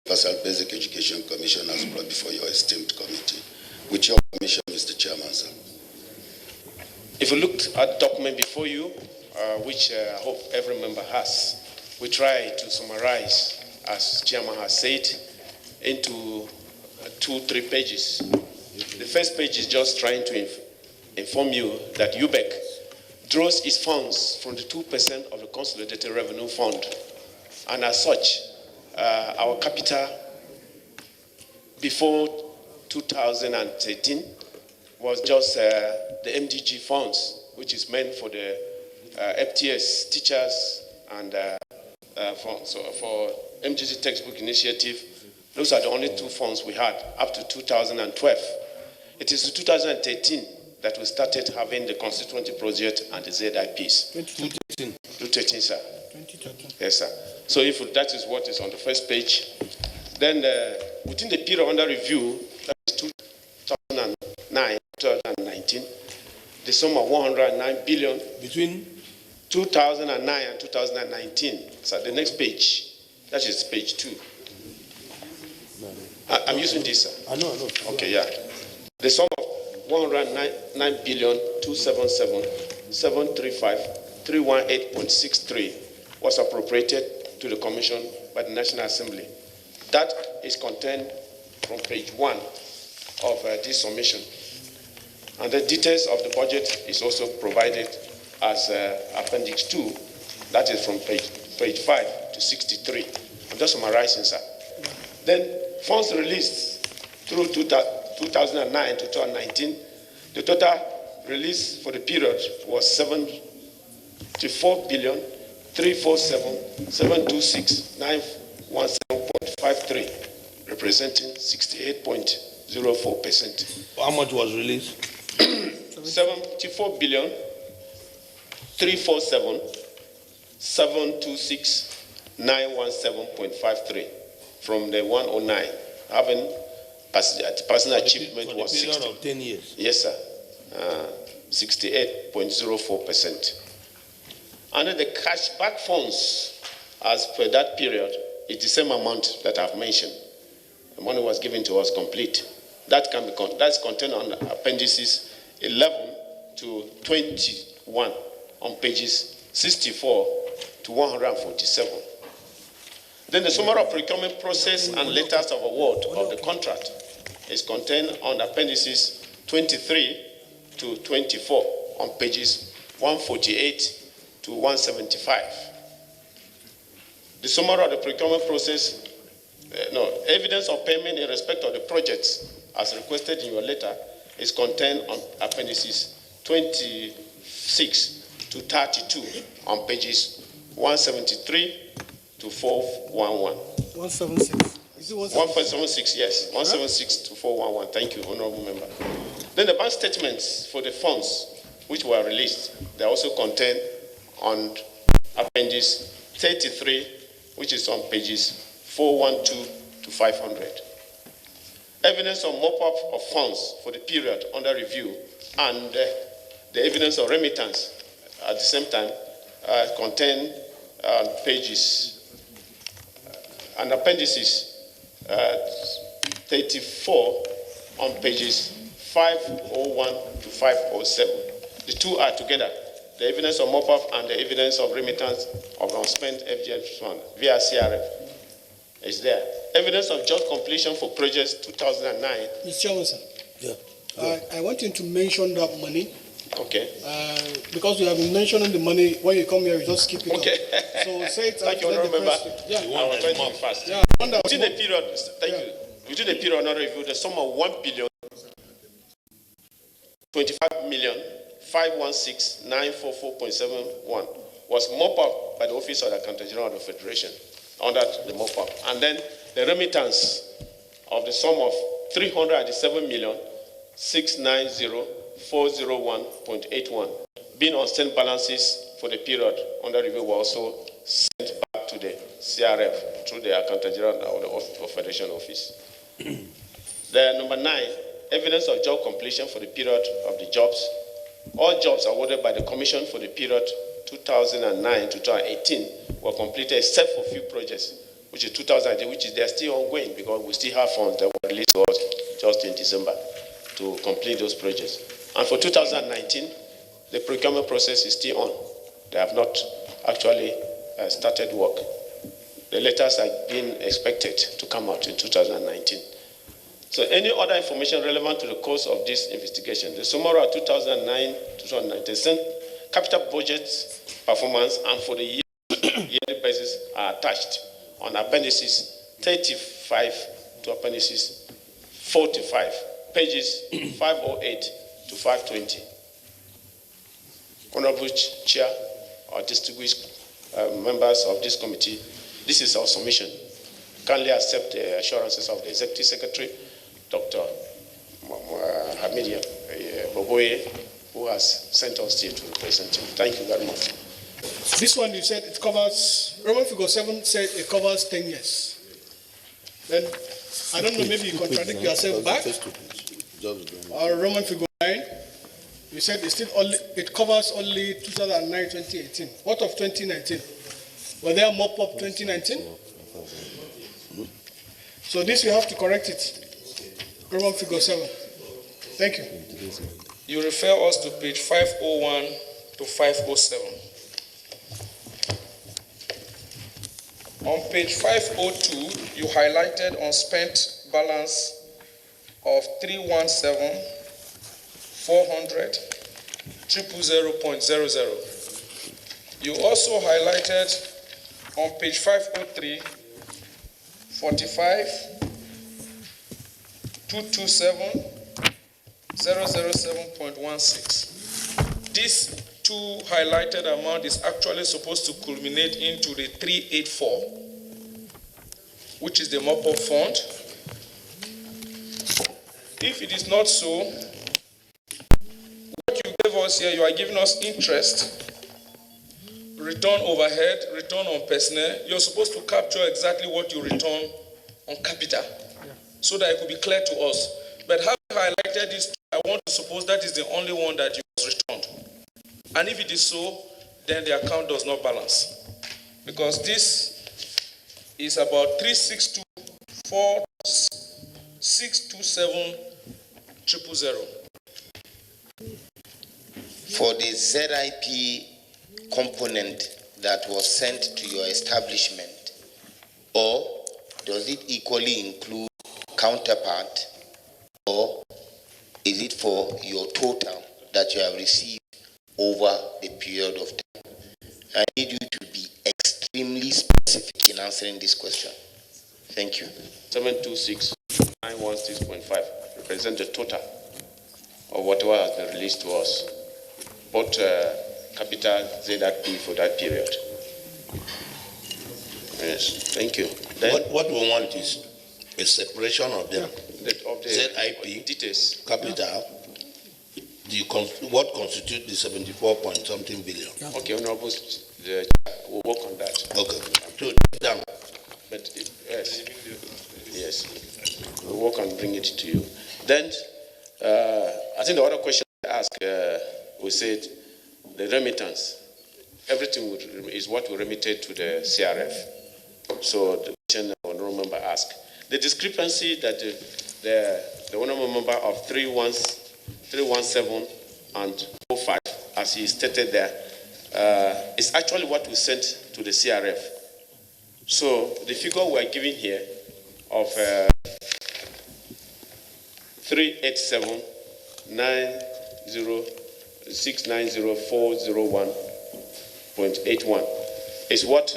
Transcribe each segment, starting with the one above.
Universal Basic Education Commission has brought before your esteemed committee. With your permission, Mr. Chairman, sir. If you looked at the document before you, which I hope every member has, we try to summarize, as Chairman has said, into 2-3 pages. The first page is just trying to inform you that UBEC draws its funds from the 2% of the Consolidated Revenue Fund. And as such, our capital before 2013 was just the MDG funds, which is meant for the FTS teachers and for MDG textbook initiative. Those are the only 2 funds we had up to 2012. It is in 2013 that we started having the constituency project and the ZIPs. 2013. 2013, sir. 2013. Yes, sir. So if that is what is on the first page, then within the period under review, that is 2009, 2019, the sum of 109 billion between 2009 and 2019. So the next page, that is page 2. I'm using this, sir. I know. Okay, yeah. The sum of 109 billion 277 735 318.63 was appropriated to the Commission by the National Assembly. That is contained from page 1 of this submission. And the details of the budget is also provided as Appendix 2. That is from page 5 to 63. I'm just summarizing, sir. Then funds released through 2009 to 2019, the total release for the period was 74 billion 347 726 917.53, representing 68.04%. How much was released? 74 billion 347 726 917.53 from the 109. Having personal achievement was 60. Of 10 years. Yes, sir. 68.04%. And then the cash back funds, as per that period, is the same amount that I've mentioned. The money was given to us complete. That can be that's contained on appendices 11 to 21 on pages 64 to 147. Then the summary of procurement process and letters of award of the contract is contained on appendices 23 to 24 on pages 148 to 175. The summary of the procurement process, evidence of payment in respect of the projects as requested in your letter is contained on appendices 26 to 32 on pages 173 to 411. 176. Is it 176, yes. 176 to 411. Thank you, Honorable Member. Then the bank statements for the funds which were released, they are also contained on appendix 33, which is on pages 412 to 500. Evidence of mop-up of funds for the period under review and the evidence of remittance at the same time contained pages and appendices 34 on pages 501 to 507. The two are together. The evidence of mop-up and the evidence of remittance of unspent FGF fund via CRF is there. Evidence of job completion for projects 2009. Mr. Chairman, sir. Yeah. I want you to mention that money. Okay. Because you have been mentioning the money, when you come here, you just skip it. Okay. So say it. Thank you, Honorable Member. Yeah. I was trying to be fast. Yeah. Within the period, thank you. Within the period under review, the sum of 1 billion 25 million 516 944.71 was mopped up by the Office of the Accountant General of the Federation under the mop-up. And then the remittance of the sum of 307 million 690 401.81 being on stand balances for the period under review were also sent back to the CRF through the Accountant General of the Federation Office. The number 9, evidence of job completion for the period of the jobs. All jobs awarded by the Commission for the period 2009 to 2018 were completed except for few projects. which is 2000, which is they're still ongoing because we still have funds that were released to us just in December to complete those projects. And for 2019, the procurement process is still on. They have not actually started work. The letters are being expected to come out in 2019. So any other information relevant to the course of this investigation, the summary of 2009-2019 capital budget performance and for the yearly basis are attached on appendices 35 to appendices 45, pages 508 to 520. Honorable Chair or distinguished members of this committee, this is our submission. Kindly accept the assurances of the Executive Secretary, Dr. Hamidia Boboye, who has sent us here to represent him. Thank you very much. This one you said it covers, Roman figure 7 said it covers 10 years. Then, I don't know, maybe you contradict yourself back. Or Roman figure 9, you said it covers only 2009-2018. What of 2019? Were there mop-up 2019? So this you have to correct it. Roman figure 7. Thank you. You refer us to page 501 to 507. On page 502, you highlighted unspent balance of 317,400 000.00. You also highlighted on page 503 45 227 007.16. This two highlighted amount is actually supposed to culminate into the 384, which is the mop-up fund. If it is not so, what you gave us here, you are giving us interest, return overhead, return on personnel. You're supposed to capture exactly what you return on capital, so that it could be clear to us. But having highlighted this, I want to suppose that is the only one that you was returned. And if it is so, then the account does not balance. Because this is about 362,627,000. For the ZIP component that was sent to your establishment, or does it equally include counterpart, or is it for your total that you have received over the period of time? I need you to be extremely specific in answering this question. Thank you. 726,916.5 represent the total of whatever has been released to us, both capital ZRP for that period. Yes, thank you. Then, What we want is a separation of them. of the ZIP, details. capital, what constitutes the 74 point something billion. Okay, Honorable, we'll work on that. Okay. So, down. But yes, we'll work on bring it to you. Then, I think the other question I asked, we said the remittance. Everything is what we remitted to the CRF. So the question the honorable member asked, the discrepancy that the honorable member of 317 and 05, as he stated there, is actually what we sent to the CRF. So the figure we are giving here of 387,906,90401.81 is what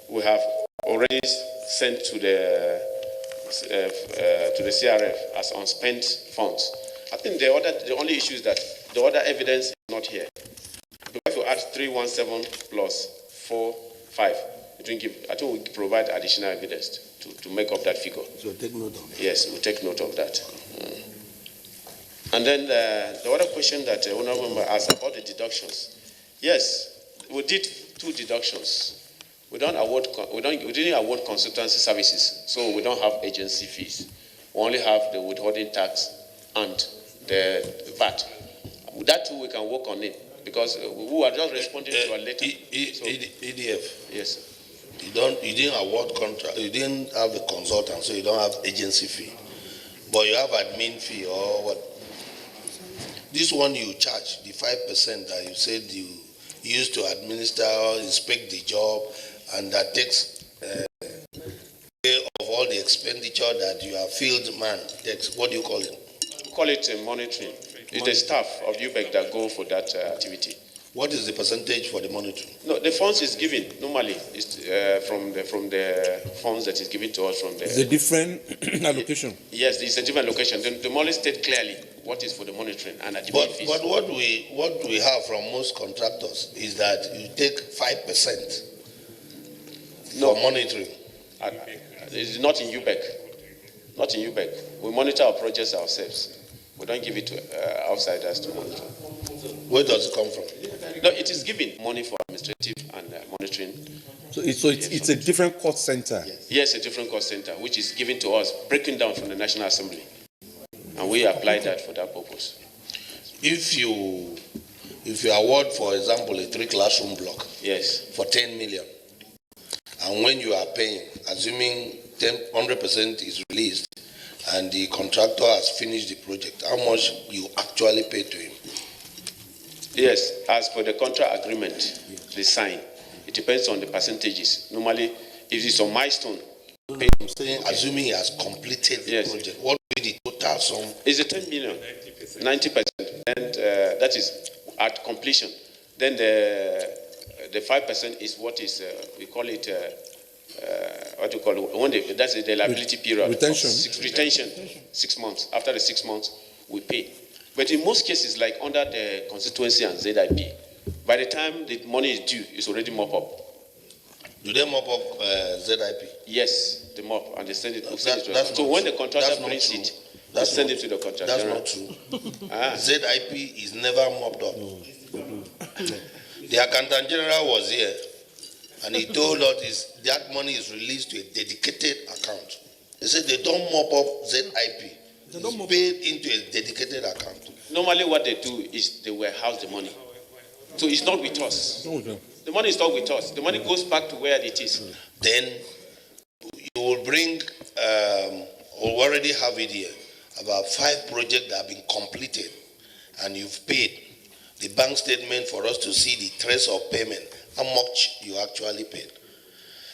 we have already sent to the CRF as unspent funds. I think the only issue is that the other evidence is not here. If you add 317 plus 45, it will give, I think we provide additional evidence to make up that figure. So take note of it. Yes, we'll take note of that. And then the other question that the honorable member asked about the deductions. Yes, we did 2 deductions. We didn't award consultancy services, so we don't have agency fees. We only have the withholding tax and the VAT. That too we can work on it because we are just responding to a letter. EDF. Yes. You didn't award contract, you didn't have a consultant, so you don't have agency fee. But you have admin fee or what? This one you charge, the 5% that you said you use to administer or inspect the job, and that takes care of all the expenditure that your field man takes. What do you call it? Call it monitoring. It's the staff of UBEC that go for that activity. What is the percentage for the monitoring? No, the funds is given normally is from the funds that is given to us from the. It's a different allocation. Yes, it's a different location. The money state clearly what is for the monitoring and admin fees. But what we have from most contractors is that you take 5% for monitoring. It's not in UBEC. Not in UBEC. We monitor our projects ourselves. We don't give it to outsiders to monitor. Where does it come from? No, it is given money for administrative and monitoring. So it's a different cost center. Yes, a different cost center, which is given to us, breaking down from the National Assembly. And we apply that for that purpose. If you award, for example, a 3-classroom block, yes, for 10 million, and when you are paying, assuming 100% is released, and the contractor has finished the project, how much you actually pay to him? Yes, as per the contract agreement, they sign. It depends on the percentages. Normally, if it's a milestone, I'm saying, assuming he has completed the project, what will be the total sum? It's a 10 million, 90%, and that is at completion. Then the 5% is what is we call it. What do you call it? That's the liability period. Retention. 6 months. After the 6 months, we pay. But in most cases, like under the constituency and ZIP, by the time the money is due, it's already mop up. Do they mop up ZIP? Yes, they mop and they send it. So when the contractor brings it, they send it to the contractor. That's not true. ZIP is never mopped up. The accountant general was here, and he told us that money is released to a dedicated account. They said they don't mop up ZIP. It's paid into a dedicated account. Normally what they do is they warehouse the money. So it's not with us. The money is not with us. The money goes back to where it is. Then you will bring, we already have it here, about 5 projects that have been completed, and you've paid the bank statement for us to see the trace of payment, how much you actually paid.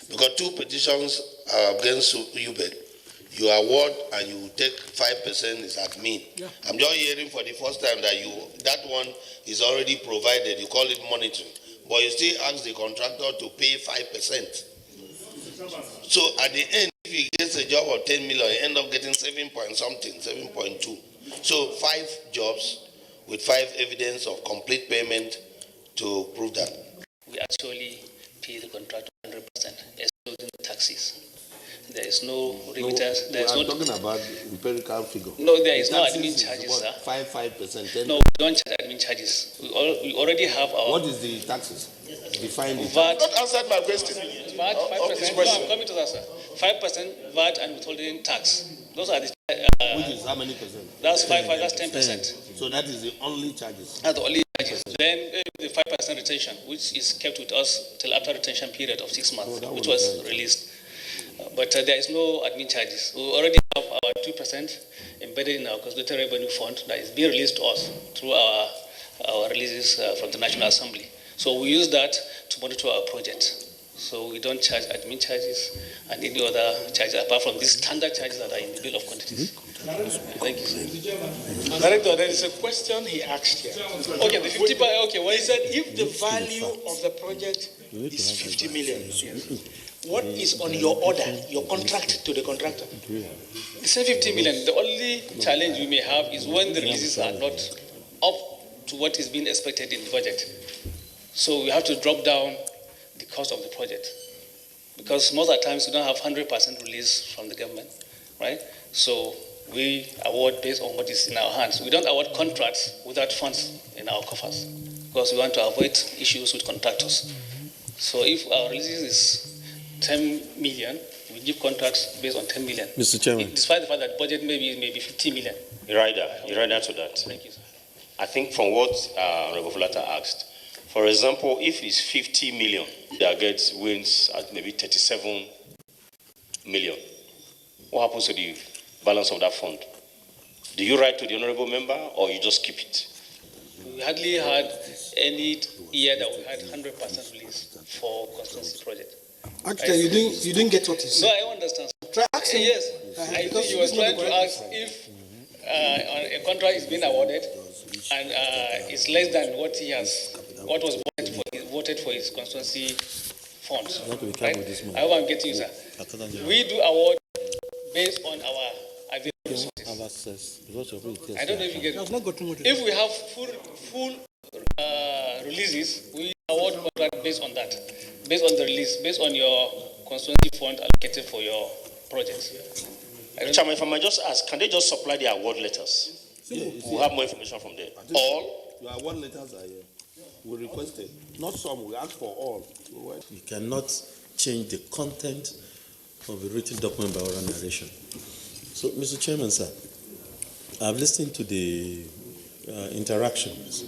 Because 2 petitions are against UBEC. You award and you take 5% is admin. Yeah. I'm just hearing for the first time that that one is already provided. You call it monitoring, but you still ask the contractor to pay 5%. So at the end, if he gets a job of 10 million, he end up getting 7.2. So 5 jobs with 5 evidence of complete payment to prove that. We actually pay the contractor 100%, excluding the taxes. There is no remittance. We are talking about empirical figure. No, there is no admin charges, sir. 5%. No, we don't charge admin charges. We already have our. What is the taxes? Define it. VAT. Not answered my question. VAT 5%. No, I'm coming to that, sir. 5% VAT and withholding tax. Those are the. Which is how many percent? That's 5%. That's 10%. So that is the only charges. That's the only charges. Then the 5% retention, which is kept with us till after retention period of 6 months, which was released. But there is no admin charges. We already have our 2% embedded in our constitutional revenue fund that is being released to us through our releases from the National Assembly. So we use that to monitor our project. So we don't charge admin charges and any other charges apart from these standard charges that are in the bill of quantities. Thank you, sir. Director, there is a question he asked here. Okay, the 50. Okay, he said if the value of the project is 50 million, what is on your order, your contract to the contractor? The same 50 million. The only challenge we may have is when the releases are not up to what is being expected in the budget. So we have to drop down the cost of the project. Because most of the times we don't have 100% release from the government, right? So we award based on what is in our hands. We don't award contracts without funds in our coffers because we want to avoid issues with contractors. So if our release is 10 million, we give contracts based on 10 million. Mr. Chairman. Despite the fact that budget maybe 50 million. You're right to that. Thank you, sir. I think from what Reverend Fulata asked, For example, if it's 50 million, they get wins at maybe 37 million. What happens to the balance of that fund? Do you write to the honorable member or you just keep it? We hardly had any year that we had 100% release for constituency project. Actually, you didn't get what he said. No, I understand. Try asking. Yes, I think he was trying to ask if a contract is being awarded and it's less than what he has, what was voted for his constituency funds. Right? I hope I'm getting you, sir. We do award based on our available resources. I don't know if you get it. If we have full releases, we award contract based on that, based on the release, based on your constituency fund allocated for your projects. Chairman, if I might just ask, can they just supply the award letters? We'll have more information from there. All? Your award letters are here. We requested, not some, we asked for all. You cannot change the content of a written document by oral narration. So, Mr. Chairman, sir, I've listened to the interactions.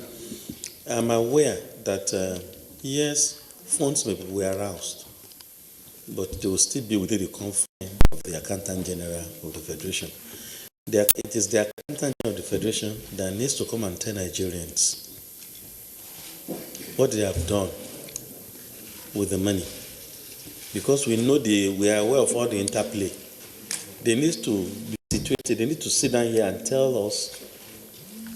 I'm aware that, yes, funds may be aroused, but they will still be within the confines of the Accountant General of the Federation. It is the Accountant General of the Federation that needs to come and tell Nigerians what they have done with the money. Because we know we are aware of all the interplay. They need to be situated, they need to sit down here and tell us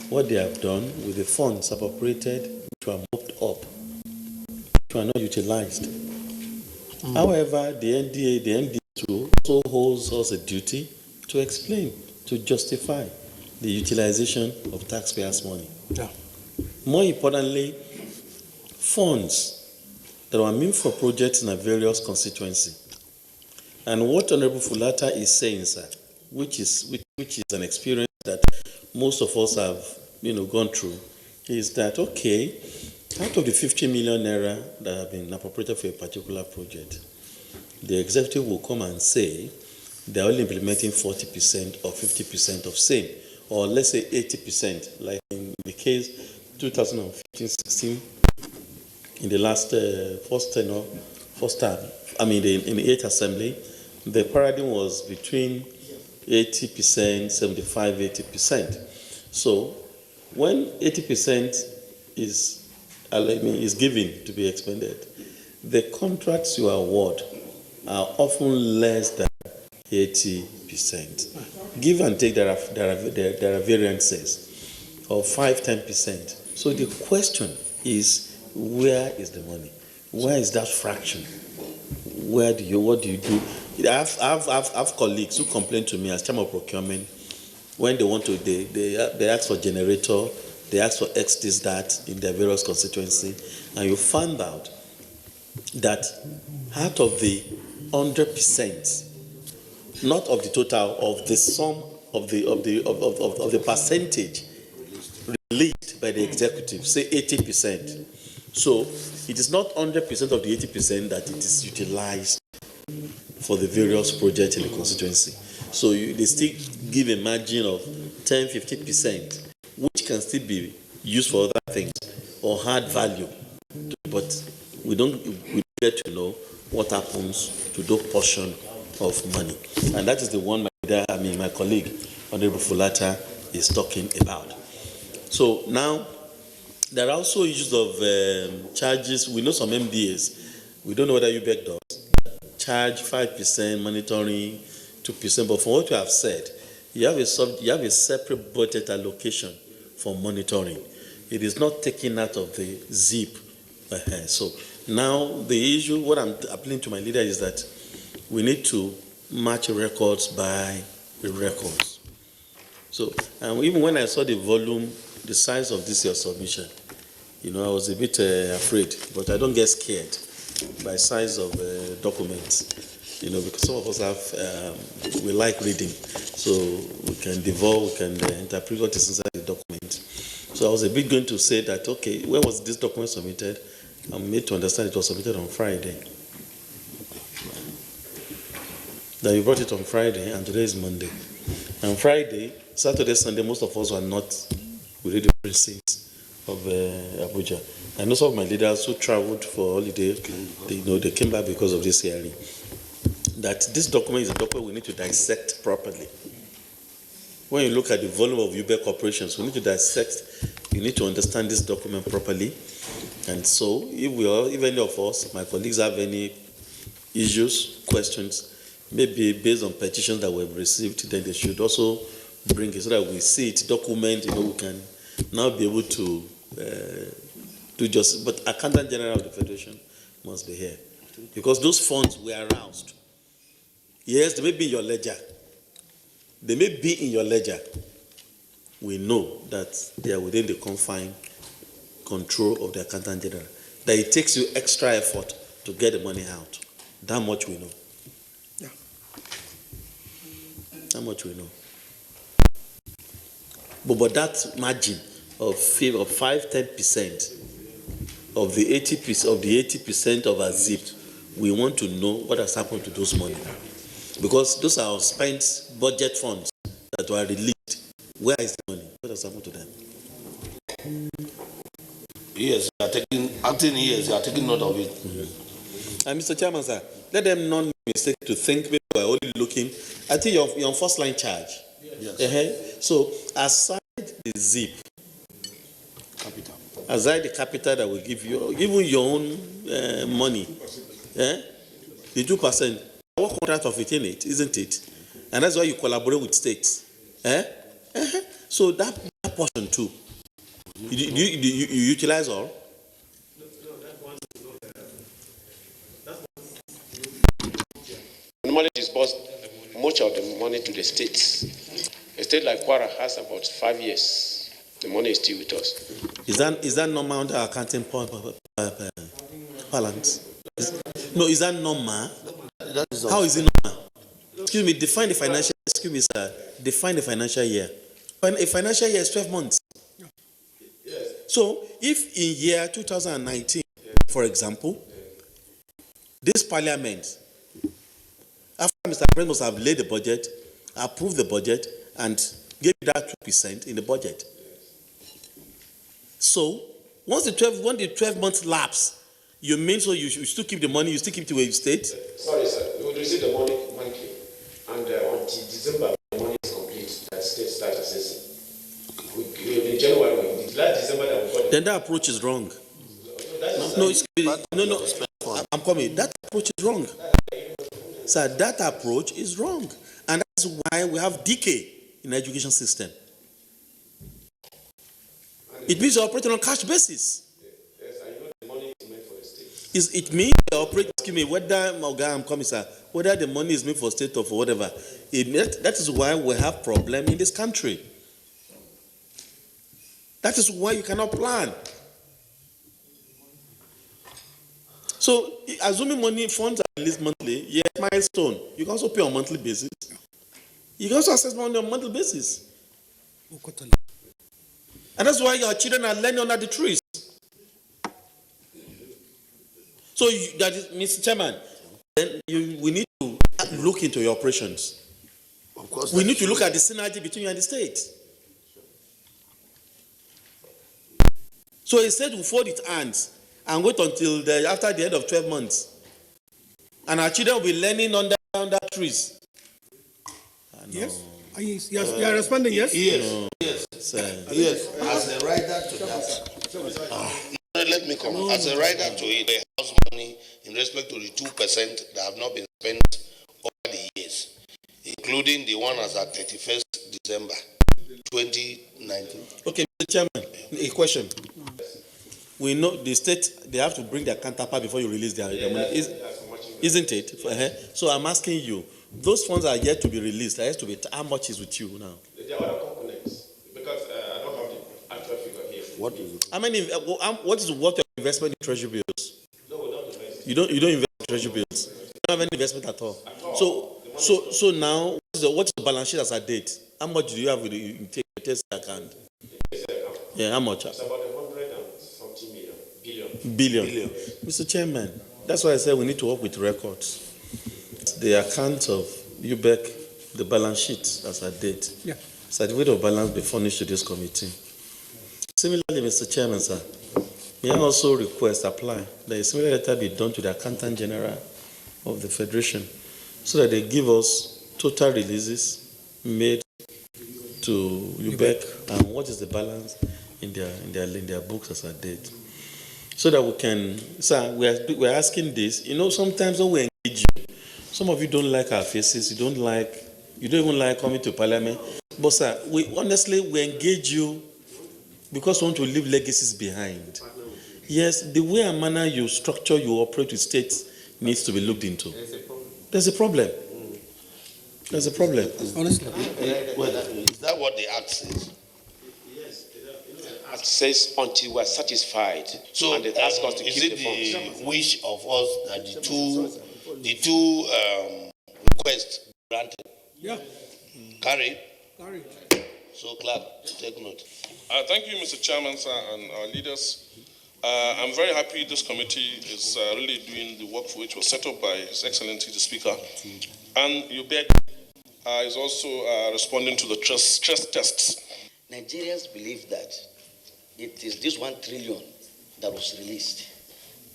what they have done with the funds appropriated, which were moved up, which were not utilized. However, the NDA also holds us a duty to explain, to justify the utilization of taxpayers' money. Yeah. More importantly, funds that were meant for projects in a various constituency. And what Honorable Fulata is saying, sir, which is an experience that most of us have, gone through, is that, okay, out of the 50 million naira that have been appropriated for a particular project, the executive will come and say they're only implementing 40% or 50% of same, or let's say 80%, like in the case 2015-16, in the last in the 8th assembly, the paradigm was between 80%, 75, 80%. So when 80% is given to be expended, the contracts you award are often less than 80%. Give and take, there are variances of 5-10%. So the question is, where is the money? Where is that fraction? What do you do? I've colleagues who complain to me as chairman of procurement when they want to, they ask for generator, they ask for X, this, that in their various constituency, and you find out that out of the 100%, not of the total, of the sum of the percentage released by the executive, say 80%. So it is not 100% of the 80% that it is utilized for the various projects in the constituency. So they still give a margin of 10-50%, which can still be used for other things or add value. But we get to know what happens to those portion of money. And that is the one my colleague, Honorable Fulata, is talking about. So now, there are also issues of charges. We know some MDAs. We don't know whether UBEC does. Charge 5% monitoring, 2%. But from what you have said, you have a separate budget allocation for monitoring. It is not taken out of the zip. So now the issue, what I'm appealing to my leader is that we need to match records by records. So even when I saw the volume, the size of this your submission, I was a bit afraid, but I don't get scared by size of documents, because some of us we like reading, so we can devour, we can interpret what is inside the document. So I was a bit going to say that, okay, when was this document submitted? I'm made to understand it was submitted on Friday. Then you brought it on Friday, and today is Monday. And Friday, Saturday, Sunday, most of us were not within the precincts of Abuja. I know some of my leaders who traveled for holiday, they came back because of this hearing. That this document is a document we need to dissect properly. When you look at the volume of UBEC operations, we need to dissect, you need to understand this document properly. And so, if any of us, my colleagues, have any issues, questions, maybe based on petitions that we've received, then they should also bring it so that we see it, document, we can now be able to do justice. But Accountant General of the Federation must be here. Because those funds were aroused. Yes, they may be in your ledger. They may be in your ledger. We know that they are within the confined control of the Accountant General. That it takes you extra effort to get the money out. That much we know. Yeah. That much we know. But that margin of 5-10% of the 80% of our zip, we want to know what has happened to those money. Because those are spent budget funds that were released. Where is the money? What has happened to them? Yes, you are taking note of it. Mm-hmm. And Mr. Chairman, sir, let them not mistake to think maybe we're only looking. I think you're on first line charge. Yes. So aside the zip, capital. Aside the capital that will give you, even your own money, the 2%, what contract of it in it, isn't it? And that's why you collaborate with states. So that portion too. You utilize all? Normally disburse much of the money to the states. A state like Kwara has about 5 years. The money is still with us. Is that normal under accounting parlance? No, is that normal? How is it normal? Excuse me, define the financial. Excuse me, sir. Define the financial year. A financial year is 12 months. So, if in year 2019, for example, this parliament, after Mr. President must have laid the budget, approved the budget, and gave that 2% in the budget. So, once the 12 months lapse, you mean so you still keep the money, you still keep it to a state? Sorry, sir. You will receive the money monthly, and until December, the money is complete. That state starts assessing. In January, the last December that we got. Then that approach is wrong. No. I'm coming. That approach is wrong. Sir, that approach is wrong, and that's why we have decay in the education system. It means you're operating on cash basis. Yes, I know the money is meant for the state. It means you're operating, excuse me, whether the money is meant for state or for whatever. That is why we have problem in this country. That is why you cannot plan. So, assuming money funds are released monthly, yes, milestone. You can also pay on monthly basis. You can also access money on monthly basis. And that's why your children are learning under the trees. So, that is, Mr. Chairman, then we need to look into your operations. Of course. We need to look at the synergy between you and the state. So a state will fold its hands and wait until after the end of 12 months. And our children will be learning under trees. Yes? You are responding, yes? Yes. Yes. As a rider to that. Let me come. As a rider to it, the house money in respect to the 2% that have not been spent over the years, including the one as at 31st December 2019. Okay, Mr. Chairman, a question. We know the state, they have to bring their counterpart before you release their money. Isn't it? So I'm asking you, those funds are yet to be released. There has to be, how much is with you now? There are other components, because I don't have the actual figure here. What is it? What is what your investment in treasury bills? No, we don't invest. You don't invest in treasury bills. You don't have any investment at all. So now, what is the balance sheet as a date? How much do you have in test account? Yeah, how much? It's about 140 billion. Mr. Chairman, that's why I said we need to work with records. The account of UBEC, the balance sheet as a date. Yeah. Certificate of balance be furnished to this committee. Similarly, Mr. Chairman, sir, May I also request, apply, that a similar letter be done to the Accountant General of the Federation so that they give us total releases made to UBEC and what is the balance in their books as a date. So that we can, sir, we're asking this. You know, sometimes when we engage you, some of you don't like our faces, you don't even like coming to Parliament. But sir, we engage you because we want to leave legacies behind. Yes, the way and manner you structure, you operate with states needs to be looked into. There's a problem. There's a problem. Honestly. Is that what the act says? It says until we're satisfied. So and they ask us to is keep it the funds. the wish of us that the two requests granted? Yeah. Carried? Carried. So clerk, take note. Thank you, Mr. Chairman, sir, and our leaders. I'm very happy this committee is really doing the work for which was set up by His Excellency the Speaker. And UBEC is also responding to the stress tests. Nigerians believe that it is this 1 trillion that was released.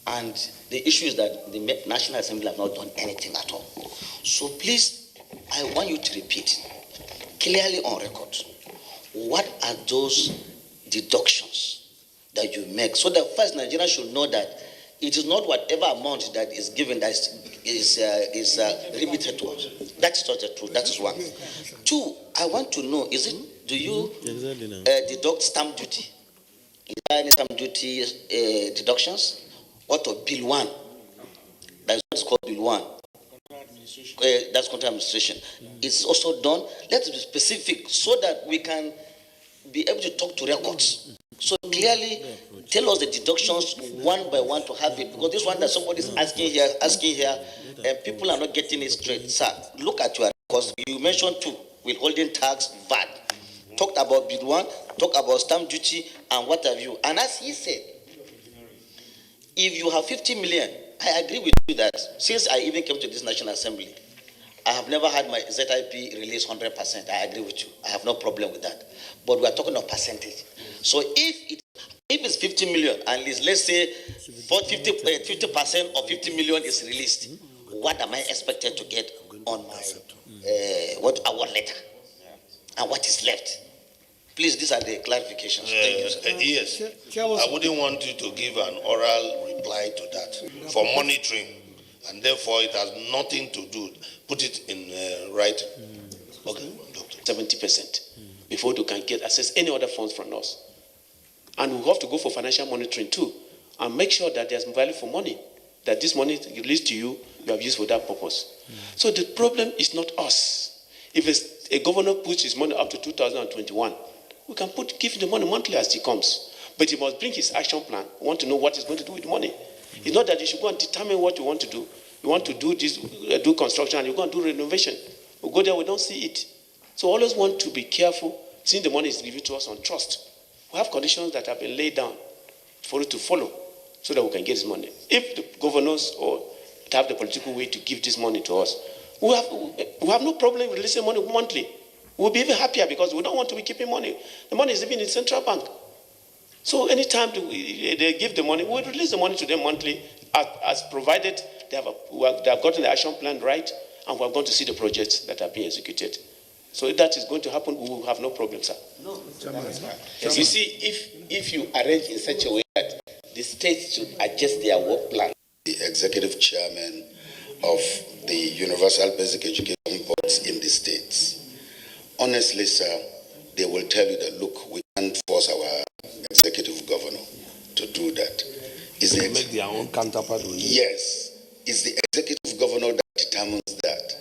And the issue is that the National Assembly have not done anything at all. So please, I want you to repeat clearly on record, what are those deductions that you make? So that first Nigerians should know that it is not whatever amount that is given that is remitted to us. That is not the truth. That is one. Two, I want to know, do you deduct stamp duty? Is there any stamp duty deductions? What of Bill 1? That's what's called Bill 1. That's contract administration. It's also done. Let's be specific so that we can be able to talk to records. So clearly tell us the deductions one by one to have it, because this one that somebody is asking here, and people are not getting it straight. Sir, look at your records. You mentioned two: withholding tax, VAT. Talked about Bill 1, talked about stamp duty, and what have you. And as he said, if you have 50 million, I agree with you that since I even came to this National Assembly, I have never had my ZIP released 100%. I agree with you. I have no problem with that. But we are talking of percentage. So if it's 50 million and let's say 50% of 50 million is released, what am I expected to get on my our letter? And what is left? Please, these are the clarifications. Thank you, sir. Yes. I wouldn't want you to give an oral reply to that for monitoring, and therefore it has nothing to do. Put it in writing. Okay, Doctor. 70% before they can get access any other funds from us. And we have to go for financial monitoring too, and make sure that there's value for money, that this money released to you, you have used for that purpose. So the problem is not us. If a governor puts his money up to 2021, we can give the money monthly as he comes. But he must bring his action plan. We want to know what he's going to do with the money. It's not that you should go and determine what you want to do. You want to do this, do construction, and you're going to do renovation. We go there, we don't see it. So always want to be careful, since the money is given to us on trust. We have conditions that have been laid down for it to follow, so that we can get this money. If the governors or have the political way to give this money to us, we have no problem releasing money monthly. We'll be even happier because we don't want to be keeping money. The money is even in the central bank. So anytime they give the money, we'll release the money to them monthly, as provided they have gotten the action plan right, and we're going to see the projects that are being executed. So if that is going to happen, we will have no problem, sir. No. You see, if you arrange in such a way that the states should adjust their work plan. The executive chairman of the Universal Basic Education Boards in the states. Honestly, sir, they will tell you that, look, we can't force our executive governor to do that. They make their own counterpart. Yes. It's the executive governor that determines that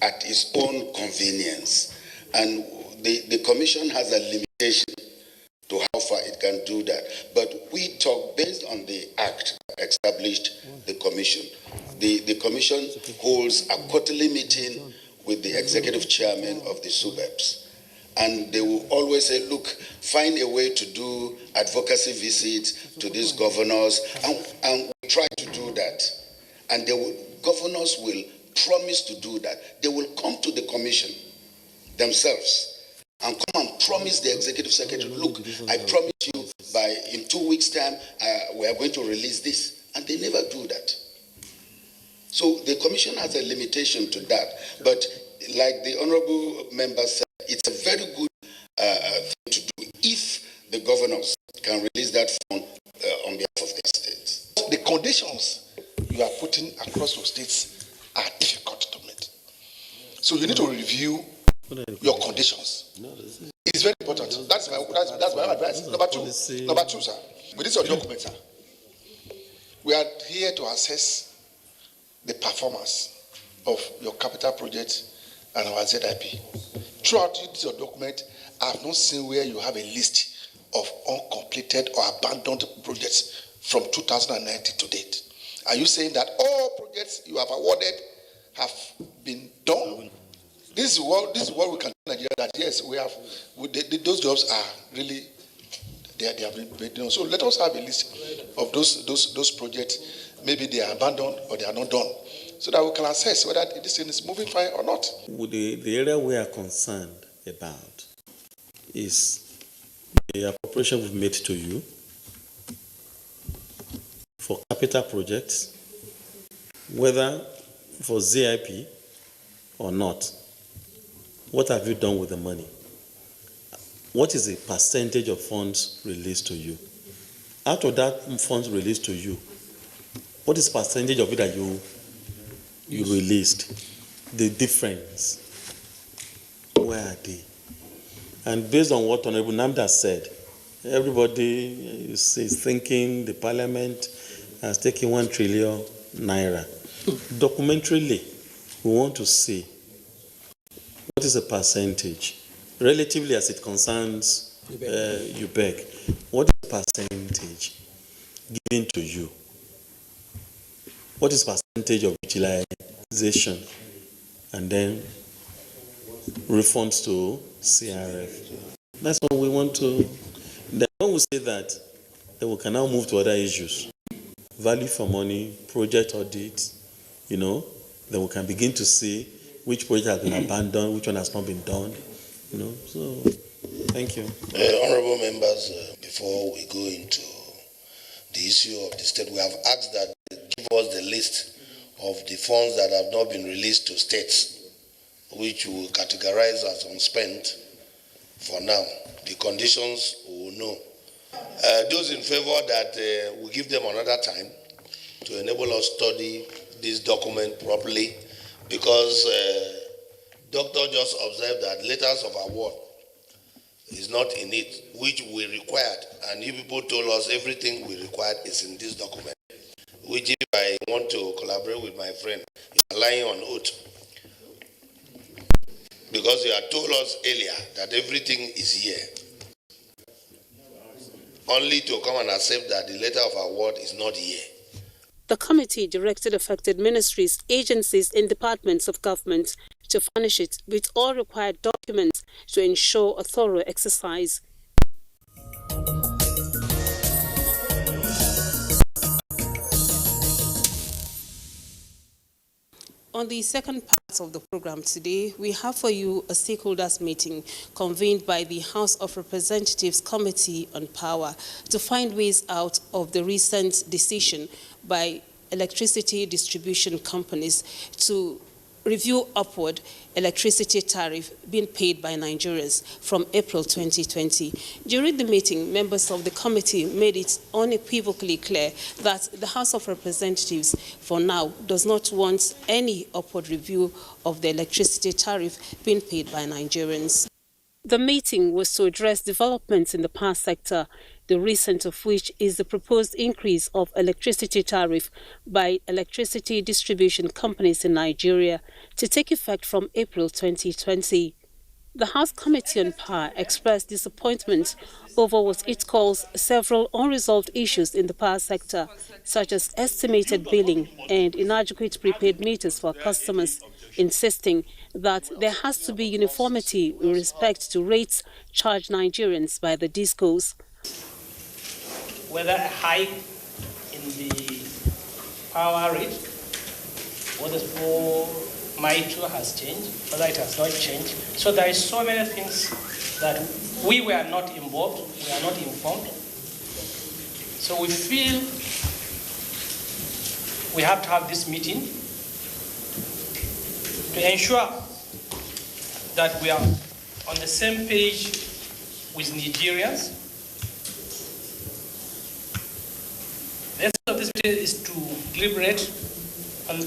at his own convenience. And the commission has a limitation to how far it can do that. But we talk based on the act that established the commission. The commission holds a quarterly meeting with the executive chairman of the SUBEPs. And they will always say, look, find a way to do advocacy visits to these governors, and we try to do that. And governors will promise to do that. They will come to the commission themselves and come and promise the executive secretary, look, I promise you in 2 weeks' time, we are going to release this. And they never do that. So the commission has a limitation to that. But like the honorable member said, it's a very good thing to do if the governors can release that fund on behalf of their states. The conditions you are putting across your states are difficult to meet. So you need to review your conditions. It's very important. That's my advice. Number two, sir. With this your document, sir. We are here to assess the performance of your capital project and our ZIP. Throughout your document, I have not seen where you have a list of uncompleted or abandoned projects from 2019 to date. Are you saying that all projects you have awarded have been done? This is what we can do in Nigeria, that yes, we have, those jobs are really, they have been done. So let us have a list of those projects. Maybe they are abandoned or they are not done, so that we can assess whether this thing is moving fine or not. The area we are concerned about is the appropriation we've made to you for capital projects, whether for ZIP or not. What have you done with the money? What is the percentage of funds released to you? Out of that funds released to you, what is the percentage of it that you released? The difference, where are they? And based on what Honorable Namda said, everybody is thinking the Parliament has taken 1 trillion naira. Documentarily, we want to see what is the percentage, relatively as it concerns UBEC. What is the percentage given to you? What is percentage of utilization, and then refunds to CRF? That's what we want to. Then when we say that, then we can now move to other issues. Value for money, project audit, then we can begin to see which project has been abandoned, which one has not been done, So, thank you. Honorable members, before we go into the issue of the state, we have asked that give us the list of the funds that have not been released to states, which we will categorize as unspent for now. The conditions we will know. Those in favor that we give them another time to enable us study this document properly, because Doctor just observed that letters of award is not in it, which we required, and you people told us everything we required is in this document, which if I want to collaborate with my friend, you are lying on oath. Because you had told us earlier that everything is here. Only to come and accept that the letter of award is not here. The committee directed affected ministries, agencies, and departments of government to furnish it with all required documents to ensure a thorough exercise. On the second part of the program today, we have for you a stakeholders meeting convened by the House of Representatives Committee on Power to find ways out of the recent decision by electricity distribution companies to review upward electricity tariff being paid by Nigerians from April 2020. During the meeting, members of the committee made it unequivocally clear that the House of Representatives, for now, does not want any upward review of the electricity tariff being paid by Nigerians. The meeting was to address developments in the power sector, the recent of which is the proposed increase of electricity tariff by electricity distribution companies in Nigeria to take effect from April 2020. The House Committee on Power expressed disappointment over what it calls several unresolved issues in the power sector, such as estimated billing and inadequate prepaid meters for customers, insisting that there has to be uniformity with respect to rates charged Nigerians by the DISCOs. Whether a hike in the power rate, whether MITRO has changed, whether it has not changed. So there is so many things that we were not involved, we are not informed. So we feel we have to have this meeting to ensure that we are on the same page with Nigerians. The essence of this meeting is to deliberate on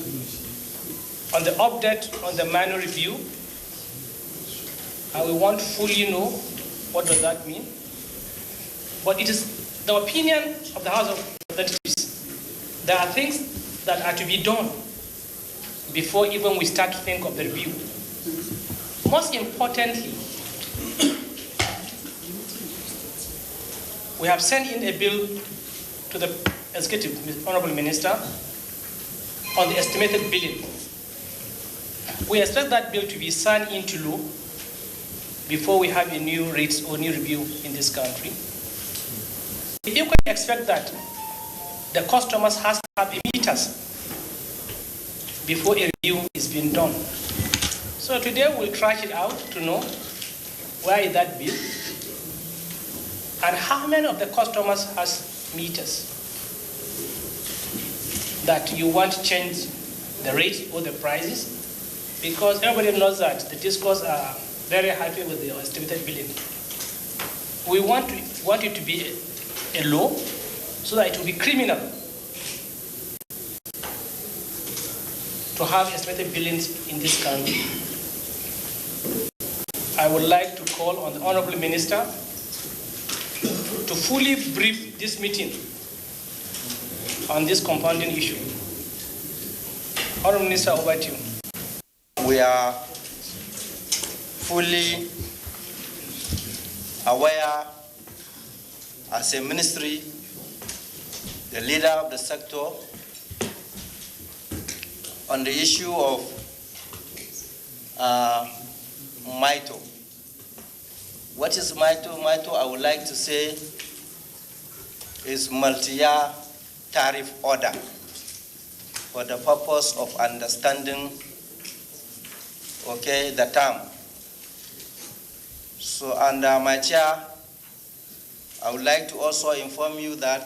the update on the minor review, and we want to fully know what does that mean. But it is the opinion of the House of Representatives. There are things that are to be done before even we start to think of the review. Most importantly, we have sent in a bill to the Executive, Honorable Minister, on the estimated billing. We expect that bill to be signed into law before we have a new rates or new review in this country. We equally expect that the customers has to have meters before a review is being done. So today we'll trash it out to know where is that bill and how many of the customers has meters that you want to change the rates or the prices, because everybody knows that the discos are very happy with the estimated billing. We want it to be a law so that it will be criminal to have estimated billings in this country. I would like to call on the Honorable Minister to fully brief this meeting on this compounding issue. Honorable Minister, over to you. We are fully aware as a ministry, the leader of the sector, on the issue of MITO. What is MITO? MITO, I would like to say, is multi-year tariff order for the purpose of understanding, the term. So under my chair, I would like to also inform you that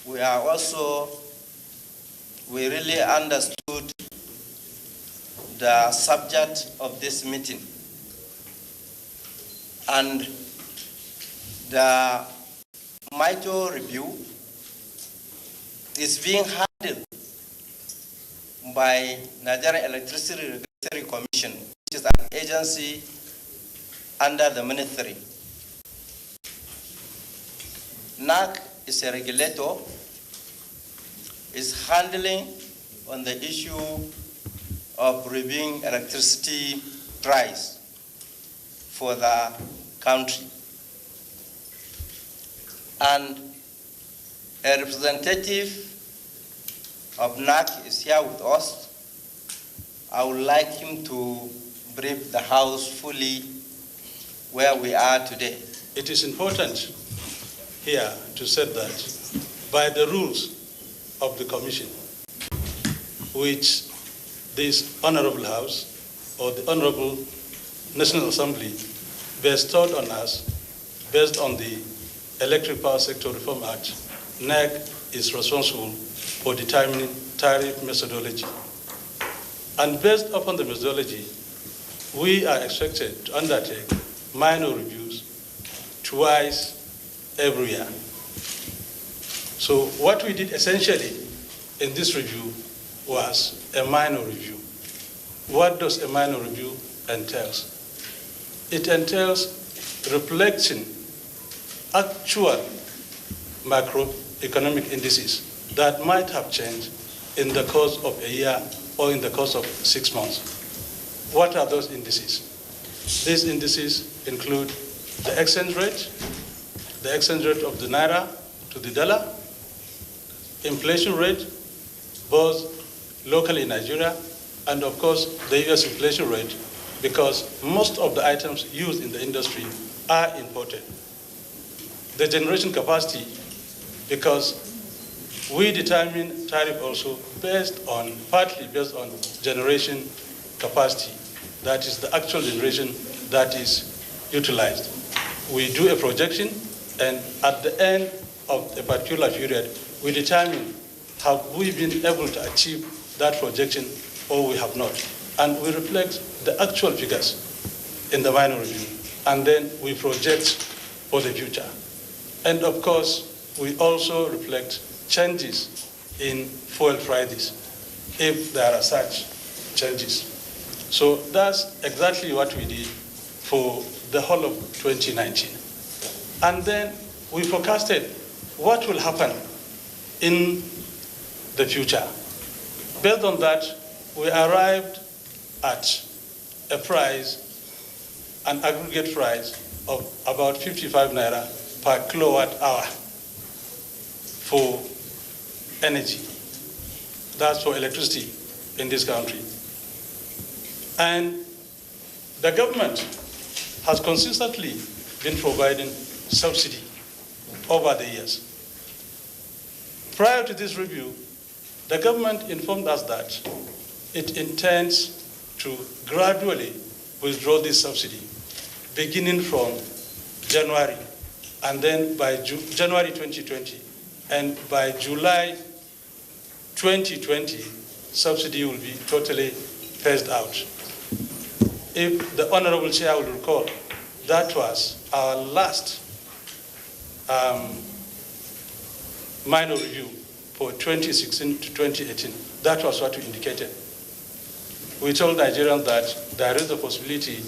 we really understood the subject of this meeting. And the MITO review is being handled by Nigerian Electricity Regulatory Commission, which is an agency under the ministry. NAC is a regulator, is handling on the issue of reviewing electricity price for the country. And a representative of NAC is here with us. I would like him to brief the House fully where we are today. It is important here to say that by the rules of the Commission, which this Honorable House or the Honorable National Assembly bestowed on us based on the Electric Power Sector Reform Act, NEC is responsible for determining tariff methodology. And based upon the methodology, we are expected to undertake minor reviews twice every year. So what we did essentially in this review was a minor review. What does a minor review entail? It entails reflecting actual macroeconomic indices that might have changed in the course of a year or in the course of 6 months. What are those indices? These indices include the exchange rate of the naira to the dollar, inflation rate, both locally in Nigeria, and of course the US inflation rate, because most of the items used in the industry are imported. The generation capacity, because we determine tariff also partly based on generation capacity. That is the actual generation that is utilized. We do a projection, and at the end of a particular period, we determine have we been able to achieve that projection or we have not. And we reflect the actual figures in the minor review, and then we project for the future. And of course, we also reflect changes in fuel prices, if there are such changes. So that's exactly what we did for the whole of 2019. And then we forecasted what will happen in the future. Based on that, we arrived at a price, an aggregate price of about 55 naira per kilowatt hour for energy. That's for electricity in this country. And the government has consistently been providing subsidy over the years. Prior to this review, the government informed us that it intends to gradually withdraw this subsidy, beginning from January, and then by January 2020, and by July 2020, subsidy will be totally phased out. If the Honorable Chair will recall, that was our last minor review for 2016 to 2018. That was what we indicated. We told Nigerians that there is a possibility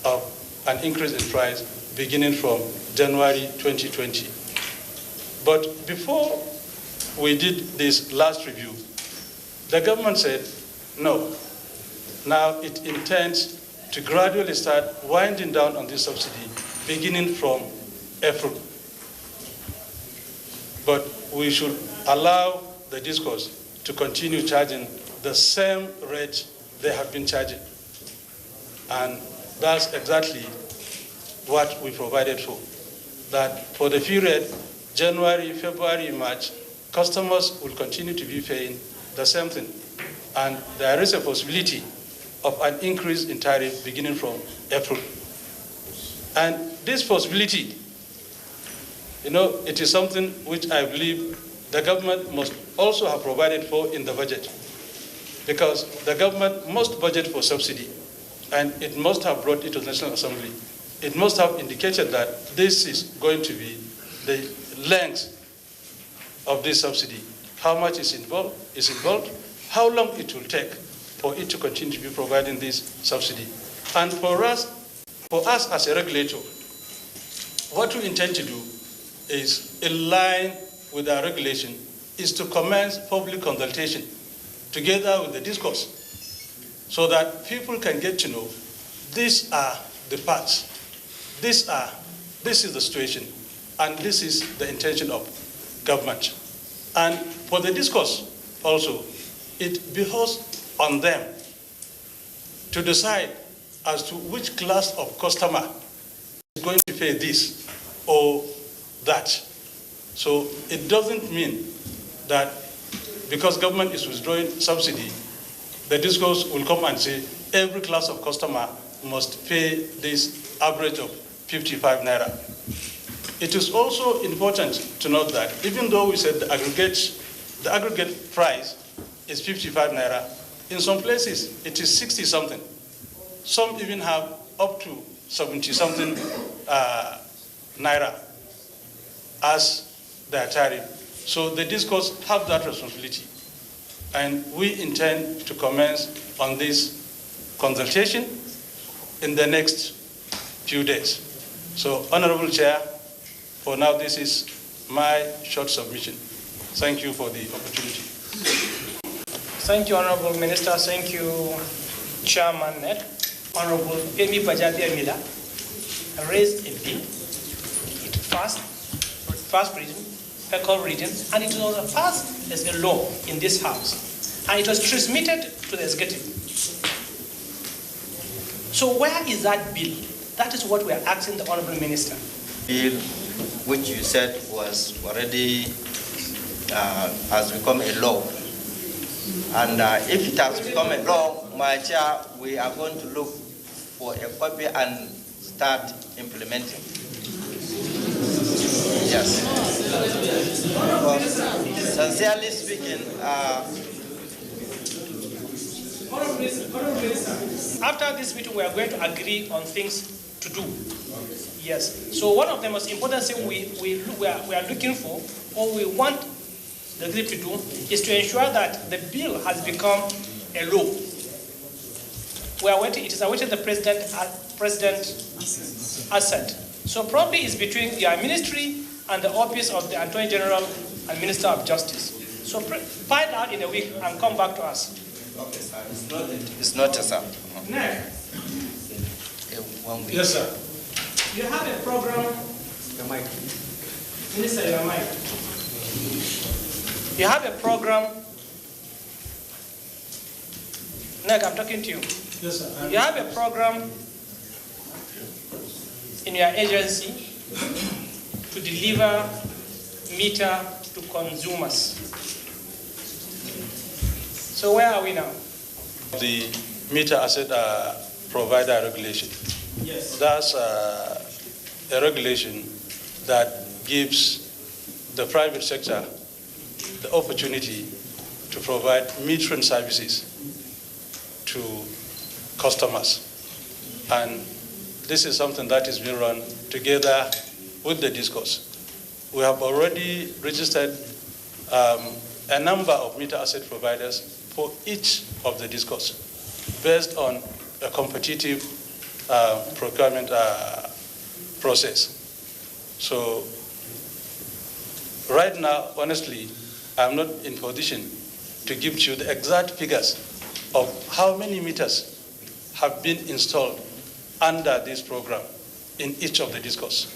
of an increase in price beginning from January 2020. But before we did this last review, the government said, no, now it intends to gradually start winding down on this subsidy beginning from April. But we should allow the discourse to continue charging the same rate they have been charging. And that's exactly what we provided for. That for the period January, February, March, customers will continue to be paying the same thing. And there is a possibility of an increase in tariff beginning from April. And this possibility, it is something which I believe the government must also have provided for in the budget, because the government must budget for subsidy, and it must have brought it to the National Assembly. It must have indicated that this is going to be the length of this subsidy, how much is involved, how long it will take for it to continue to be providing this subsidy. And for us as a regulator, what we intend to do is, in line with our regulation, is to commence public consultation together with the discourse, so that people can get to know these are the parts, this is the situation, and this is the intention of government. And for the discourse also, it behoves on them to decide as to which class of customer is going to pay this or that. So it doesn't mean that because government is withdrawing subsidy, the discourse will come and say every class of customer must pay this average of 55 naira. It is also important to note that even though we said the aggregate price is 55 naira, in some places it is 60 something. Some even have up to 70 something naira as their tariff. So the discourse have that responsibility. And we intend to commence on this consultation in the next few days. So, Honorable Chair, for now this is my short submission. Thank you for the opportunity. Thank you, Honorable Minister. Thank you, Chairman NED. Honorable Emi Bajabi Amila raised a bill. It first reading, second reading, and it was passed as a law in this House. And it was transmitted to the executive. So where is that bill? That is what we are asking the Honorable Minister. Bill, which you said was already has become a law. And if it has become a law, my chair, we are going to look for a copy and start implementing. Yes. Sincerely speaking, after this meeting, we are going to agree on things to do. Yes. So one of the most important things we are looking for, or we want the group to do, is to ensure that the bill has become a law. We are waiting. It is awaiting the president assent. So probably it's between your ministry and the office of the Attorney General and Minister of Justice. So find out in a week and come back to us. Okay, sir. It's not a sir. Next. Yes, sir. You have a program. Your mic. Minister, your mic. You have a program. Nick, I'm talking to you. Yes, sir. You have a program in your agency to deliver meter to consumers. So where are we now? The meter asset provider regulation. Yes. That's a regulation that gives the private sector the opportunity to provide metering services to customers. And this is something that is being run together with the discourse. We have already registered a number of meter asset providers for each of the discourse based on a competitive procurement process. So right now, honestly, I'm not in position to give you the exact figures of how many meters have been installed under this program in each of the discourse.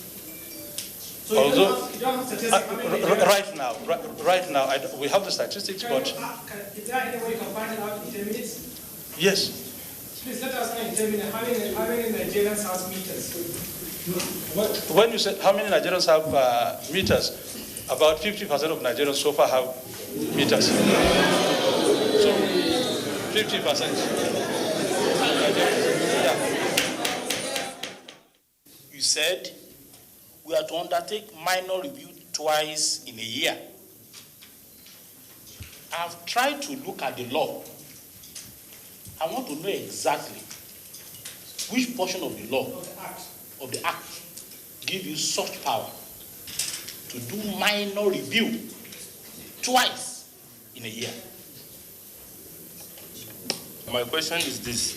So although you don't have statistics? right now, we have the statistics, but Is there any way you can find it out in 10 minutes? yes. Please let us know in 10 minutes how many Nigerians have meters. When you said how many Nigerians have meters, about 50% of Nigerians so far have meters. So 50%. Yeah. You said we are to undertake minor review twice in a year. I've tried to look at the law. I want to know exactly which portion of the law, of the act, give you such power to do minor review twice in a year. My question is this.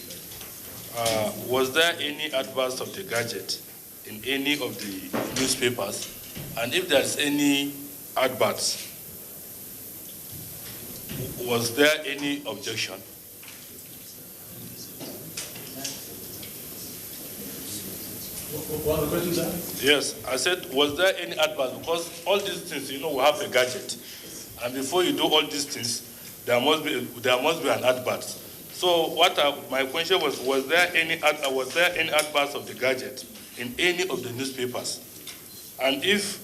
Was there any adverts of the gadget in any of the newspapers? And if there's any adverts, was there any objection? What are the questions, sir? Yes, I said, was there any advert? Because all these things, we have a gadget. And before you do all these things, there must be an advert. So my question was there any adverts of the gadget in any of the newspapers? And if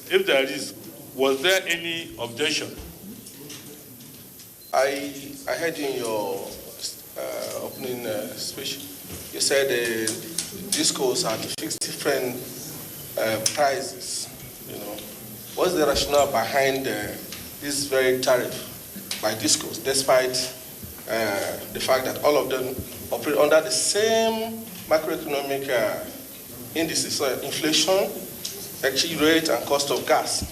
there is, was there any objection? I heard in your opening speech, you said discos are to fix different prices. What's the rationale behind this very tariff by discos, despite the fact that all of them operate under the same macroeconomic indices, so inflation, exchange rate, and cost of gas,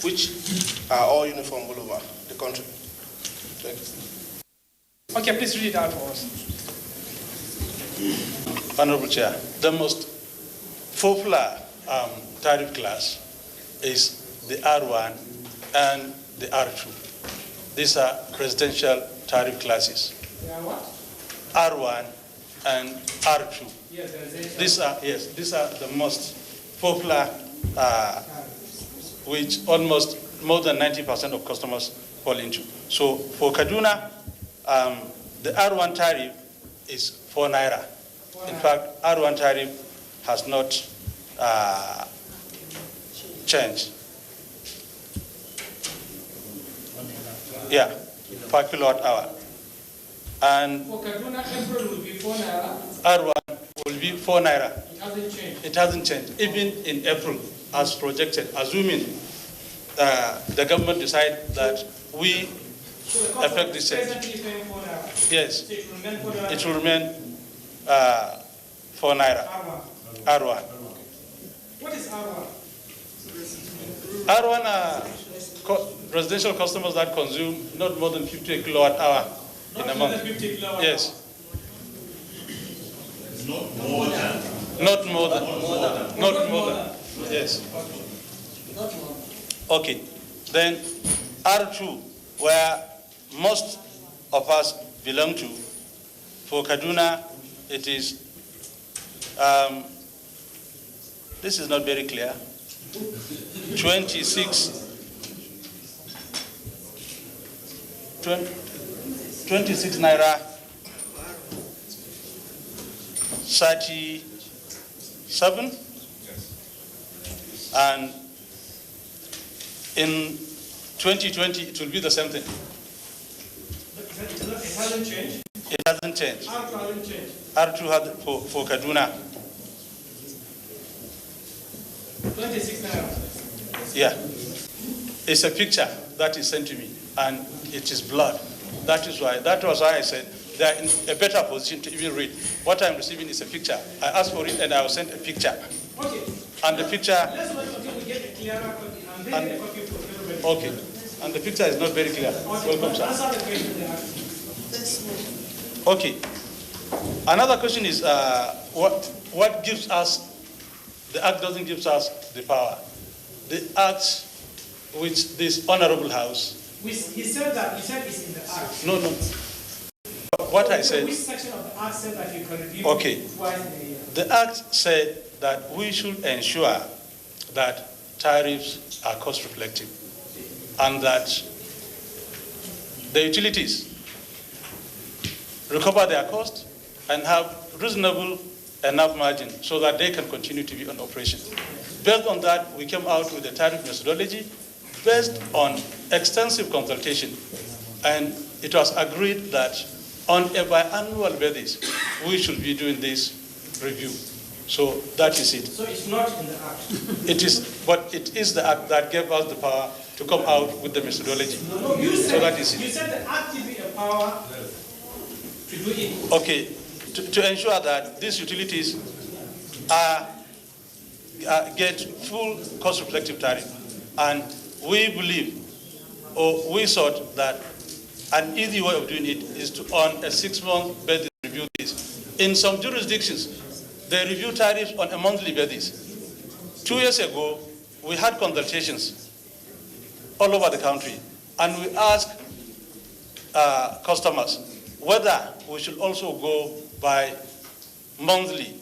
which are all uniform all over the country? Thank you. Okay, please read it out for us. Honorable Chair, the most popular tariff class is the R1 and the R2. These are presidential tariff classes. They are what? R1 and R2. Yes, These are the most popular, which almost more than 90% of customers fall into. So for Kaduna, the R1 tariff is 4 naira. In fact, R1 tariff has not changed. Yeah, per kilowatt hour. And for Kaduna, April will be 4 naira. R1 will will be 4 naira. It hasn't changed. It hasn't changed. Even in April, as projected, assuming the government decide that we affect this change. Yes, it will remain 4 naira. R1. What is R1? R1 are residential customers that consume not more than 50 kilowatt hour in a month. Not more than 50 kilowatt Yes. Not more than. Not more than. Not more than. Yes. Not more than. Okay. Then R2, where most of us belong to, for Kaduna, it is, this is not very clear, 26 naira 37, and in 2020 it will be the same thing. It hasn't changed? It hasn't changed. R2 hasn't changed? R2 had for Kaduna. 26 naira. Yeah. It's a picture that is sent to me, and it is blurred. That was why I said they are in a better position to even read. What I'm receiving is a picture. I asked for it and I was sent a picture. Okay. And the picture. Let's wait until we get a clearer copy. I'm bringing a copy for everybody. Okay. And the picture is not very clear. Okay. Welcome, sir. Answer the question they asked. Okay. Another question is what gives us, the Act doesn't give us the power. The Act which this Honorable House. He said it's in the Act. No. What I said. Which section of the Act said that you can review Okay. twice in a year? The Act said that we should ensure that tariffs are cost reflective and that the utilities recover their cost and have reasonable enough margin so that they can continue to be on operation. Based on that, we came out with a tariff methodology based on extensive consultation, and it was agreed that on a biannual basis, we should be doing this review. So that is it. So it's not in the Act? It is, but it is the Act that gave us the power to come out with the methodology. No, you said, so that is it. You said the Act gives you a power to do it. Okay, to ensure that these utilities get full cost-reflective tariff. And we believe, or we thought that an easy way of doing it is to, on a 6-month basis, review this. In some jurisdictions, they review tariffs on a monthly basis. 2 years ago, we had consultations all over the country, and we asked customers whether we should also go by monthly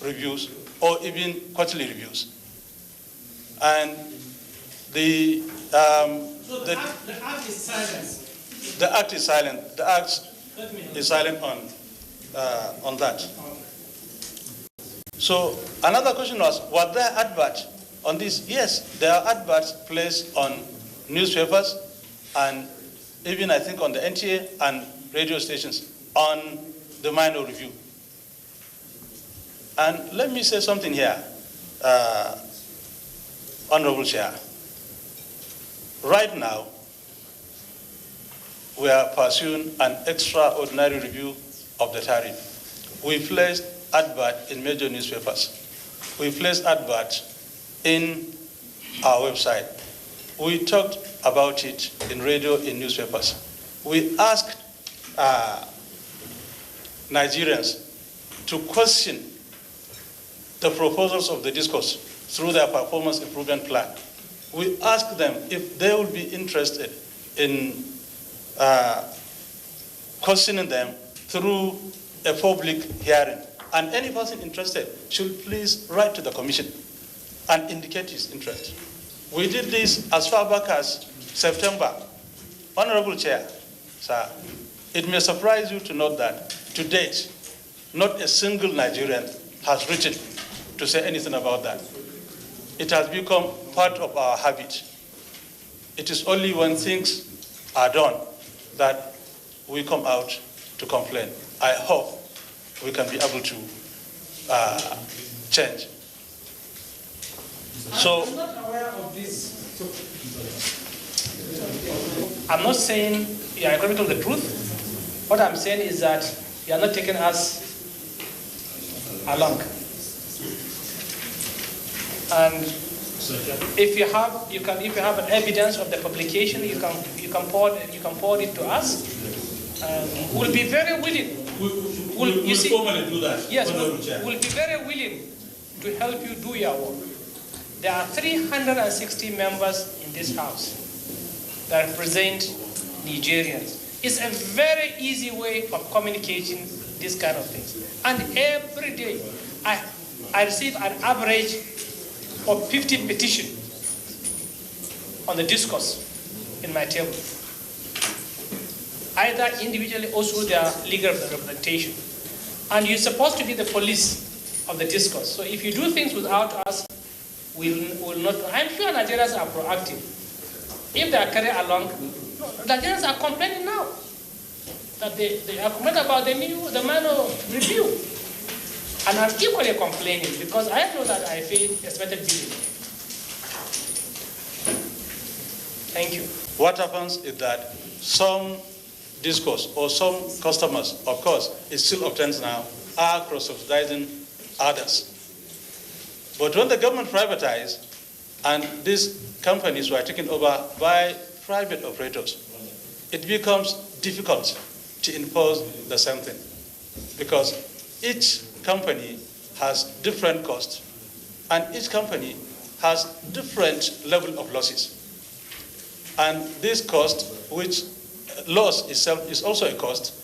reviews or even quarterly reviews. And the Act is silent. The Act is silent. The Act is silent on that. So another question was there adverts on this? Yes, there are adverts placed on newspapers and even I think on the NTA and radio stations on the minor review. And let me say something here, Honorable Chair. Right now, we are pursuing an extraordinary review of the tariff. We placed advert in major newspapers. We placed advert in our website. We talked about it in radio, in newspapers. We asked Nigerians to question the proposals of the discourse through their performance improvement plan. We asked them if they would be interested in questioning them through a public hearing. And any person interested should please write to the commission and indicate his interest. We did this as far back as September. Honorable Chair, sir, it may surprise you to note that to date, not a single Nigerian has written to say anything about that. It has become part of our habit. It is only when things are done that we come out to complain. I hope we can be able to change. So I'm not aware of this. I'm not saying you are critical of the truth. What I'm saying is that you are not taking us along. And if you have an evidence of the publication, you can forward it to us. We'll be very willing. We'll formally do that. Yes, we'll be very willing to help you do your work. There are 360 members in this house that represent Nigerians. It's a very easy way of communicating these kind of things. And every day, I receive an average of 50 petitions on the discourse in my table, either individually or through their legal representation. And you're supposed to be the police of the discourse. So if you do things without us, we'll not. I'm sure Nigerians are proactive. If they are carried along, Nigerians are complaining now that they are complaining about the manner of review. And I'm equally complaining because I know that I pay expected billing. Thank you. what happens is that some discourse or some customers, of course, it still obtains now, are cross-subsidizing others. But when the government privatized and these companies were taken over by private operators, it becomes difficult to impose the same thing because each company has different costs and each company has different level of losses. And this cost, which loss itself is also a cost,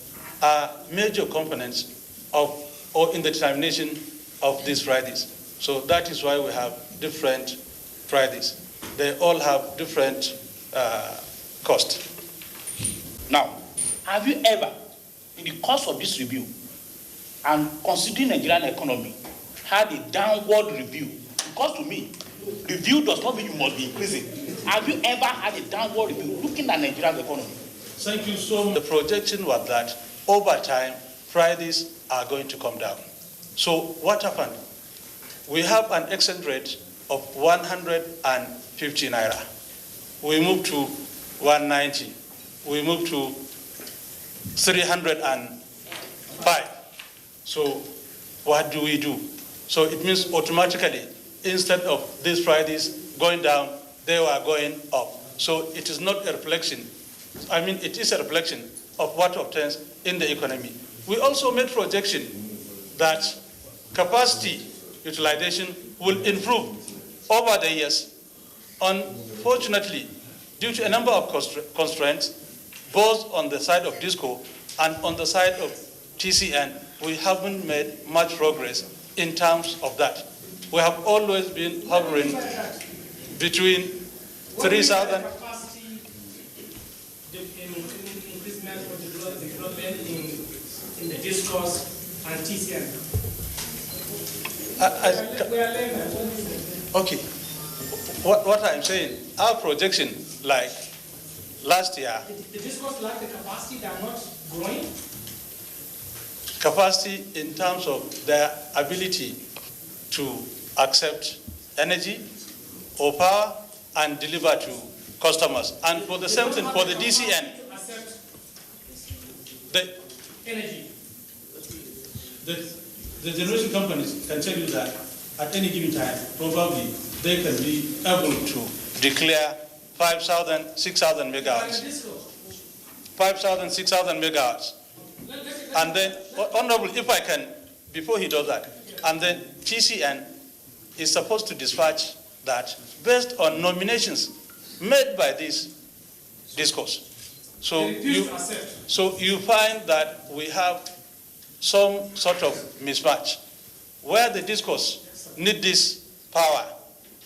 are major components of or in the determination of these Fridays. So that is why we have different Fridays. They all have different costs. Now, have you ever, in the course of this review, and considering the Nigerian economy, had a downward review? Because to me, review does not mean you must be increasing. Have you ever had a downward review looking at Nigeria's economy? Thank you so much. The projection was that over time, Fridays are going to come down. So what happened? We have an exchange rate of 150 naira. We moved to 190. We moved to 305. So what do we do? So it means automatically, instead of these Fridays going down, they were going up. So it is not a reflection. I mean, it is a reflection of what obtains in the economy. We also made projection that capacity utilization will improve over the years. Unfortunately, due to a number of constraints, both on the side of DISCO and on the side of TCN, we haven't made much progress in terms of that. We have always been hovering between 3,000. Increasement of development in the discourse and TCN. Okay. What I'm saying, our projection, like last year. The discourse lack the capacity, they are not growing? Capacity in terms of their ability to accept energy or power and deliver to customers. And for the same thing, for the DCN, the energy. The generation companies can tell you that at any given time, probably they can be able to declare 5,000, 6,000 megawatts. 5,000, 6,000 megawatts. And then, Honorable, if I can, before he does that, and then TCN is supposed to dispatch that based on nominations made by this discourse. So you find that we have some sort of mismatch. Where the discourse need this power,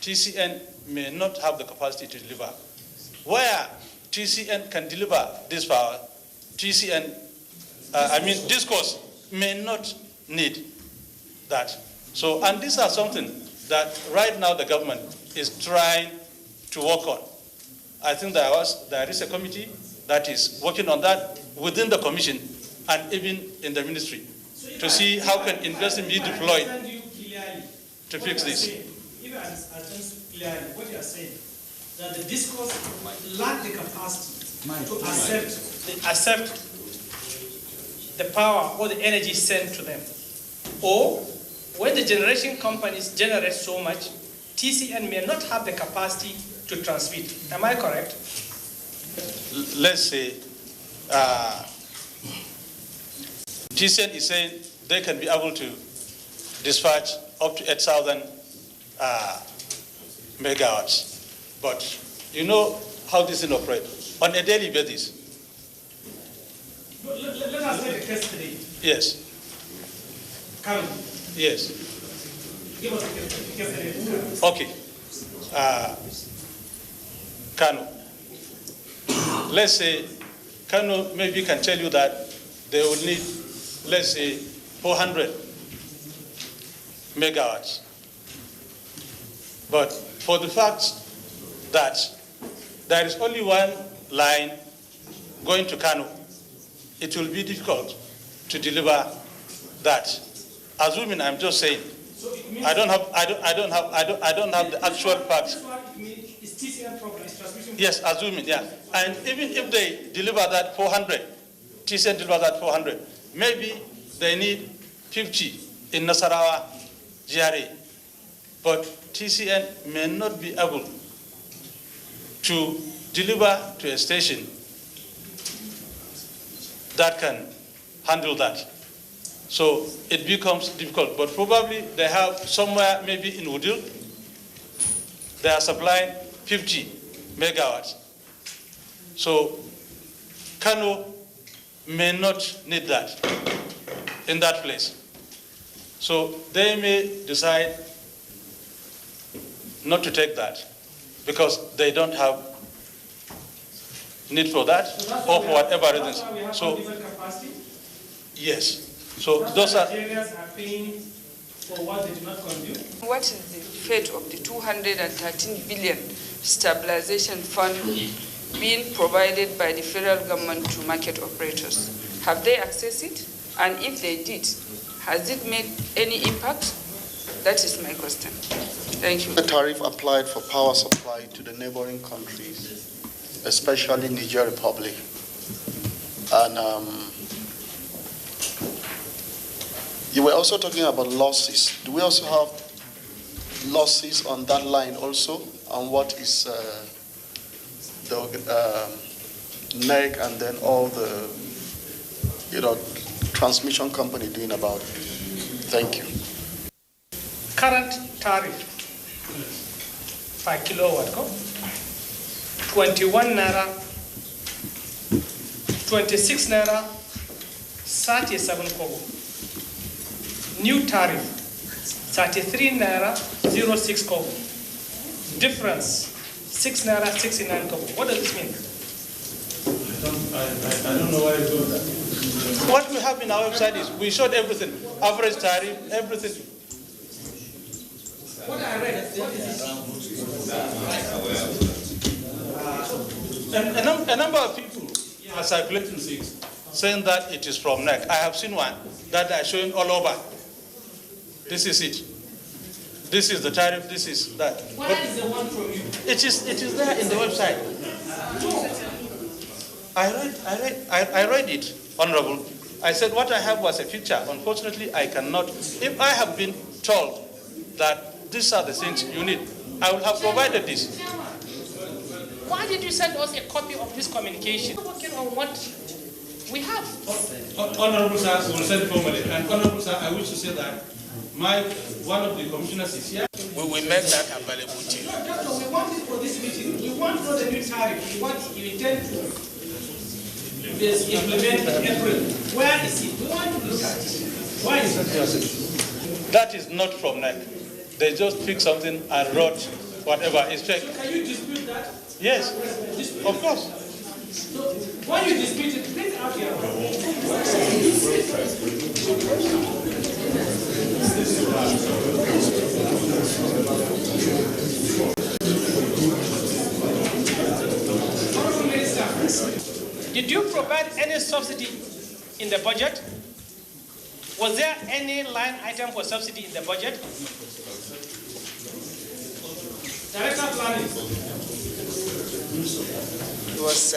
TCN may not have the capacity to deliver. Where TCN can deliver this power, discourse may not need that. So, and these are something that right now the government is trying to work on. I think there is a committee that is working on that within the commission and even in the ministry to see how can investment be deployed to fix this. If I understand clearly, what you are saying, that the discourse lack the capacity to accept the power or the energy sent to them. Or when the generation companies generate so much, TCN may not have the capacity to transmit. Am I correct? Let's say TCN is saying they can be able to dispatch up to 8,000 megawatts. But you know how this thing operates on a daily basis. Let us take a case today. Yes. Come. Yes. Give us a case today. Okay. Kano. Let's say Kano maybe can tell you that they will need, let's say, 400 megawatts. But for the fact that there is only one line going to Kano, it will be difficult to deliver that. Assuming, I'm just saying, So it means I don't have the actual facts. It's TCN problem, it's transmission. Yes, assuming, yeah. And even if they deliver that 400, TCN deliver that 400, maybe they need 50 in Nasarawa GRA. But TCN may not be able to deliver to a station that can handle that. So it becomes difficult, but probably they have somewhere, maybe in Udil, they are supplying 50 megawatts. So Kano may not need that in that place. So they may decide not to take that because they don't have need for that or for whatever reasons. So yes. So those are Nigerians are paying for what they do not consume. What is the fate of the 213 billion stabilization fund being provided by the federal government to market operators? Have they accessed it? And if they did, has it made any impact? That is my question. Thank you. The tariff applied for power supply to the neighboring countries, especially Niger Republic. And you were also talking about losses. Do we also have losses on that line also? And what is the NEG and then all the, transmission company doing about it? Thank you. Current tariff per kilowatt, 21 naira, 26 naira, 37 kobo. New tariff, 33 naira, 06 kobo. Difference, 6 naira, 69 kobo. What does this mean? I don't know why you do that. What we have in our website is we showed everything, average tariff, everything. What I read, what is A number of people are circulating things, saying that it is from NEC. I have seen one that they are showing all over. This is it. This is the tariff. This is that. Where is the one from you? It is there in the website. I read it, Honorable. I said what I have was a picture. Unfortunately, I cannot. If I have been told that these are the things you need, I would have provided this. Why did you send us a copy of this communication? We're working on what we have. Honorable Sir, we will send it formally. And Honorable Sir, I wish to say that one of the commissioners is here. We will make that available to you. No, Doctor, we want it for this meeting. We want to know the new tariff. We want you intend to implement in April. Where is it? We want to look at it. Why is it? That is not from NEC. They just picked something and wrote whatever is fake. So can you dispute that? Yes, of course. So when you dispute it, bring it out here. Honorable Minister, did you provide any subsidy in the budget? Was there any line item for subsidy in the budget? Director Planning. It was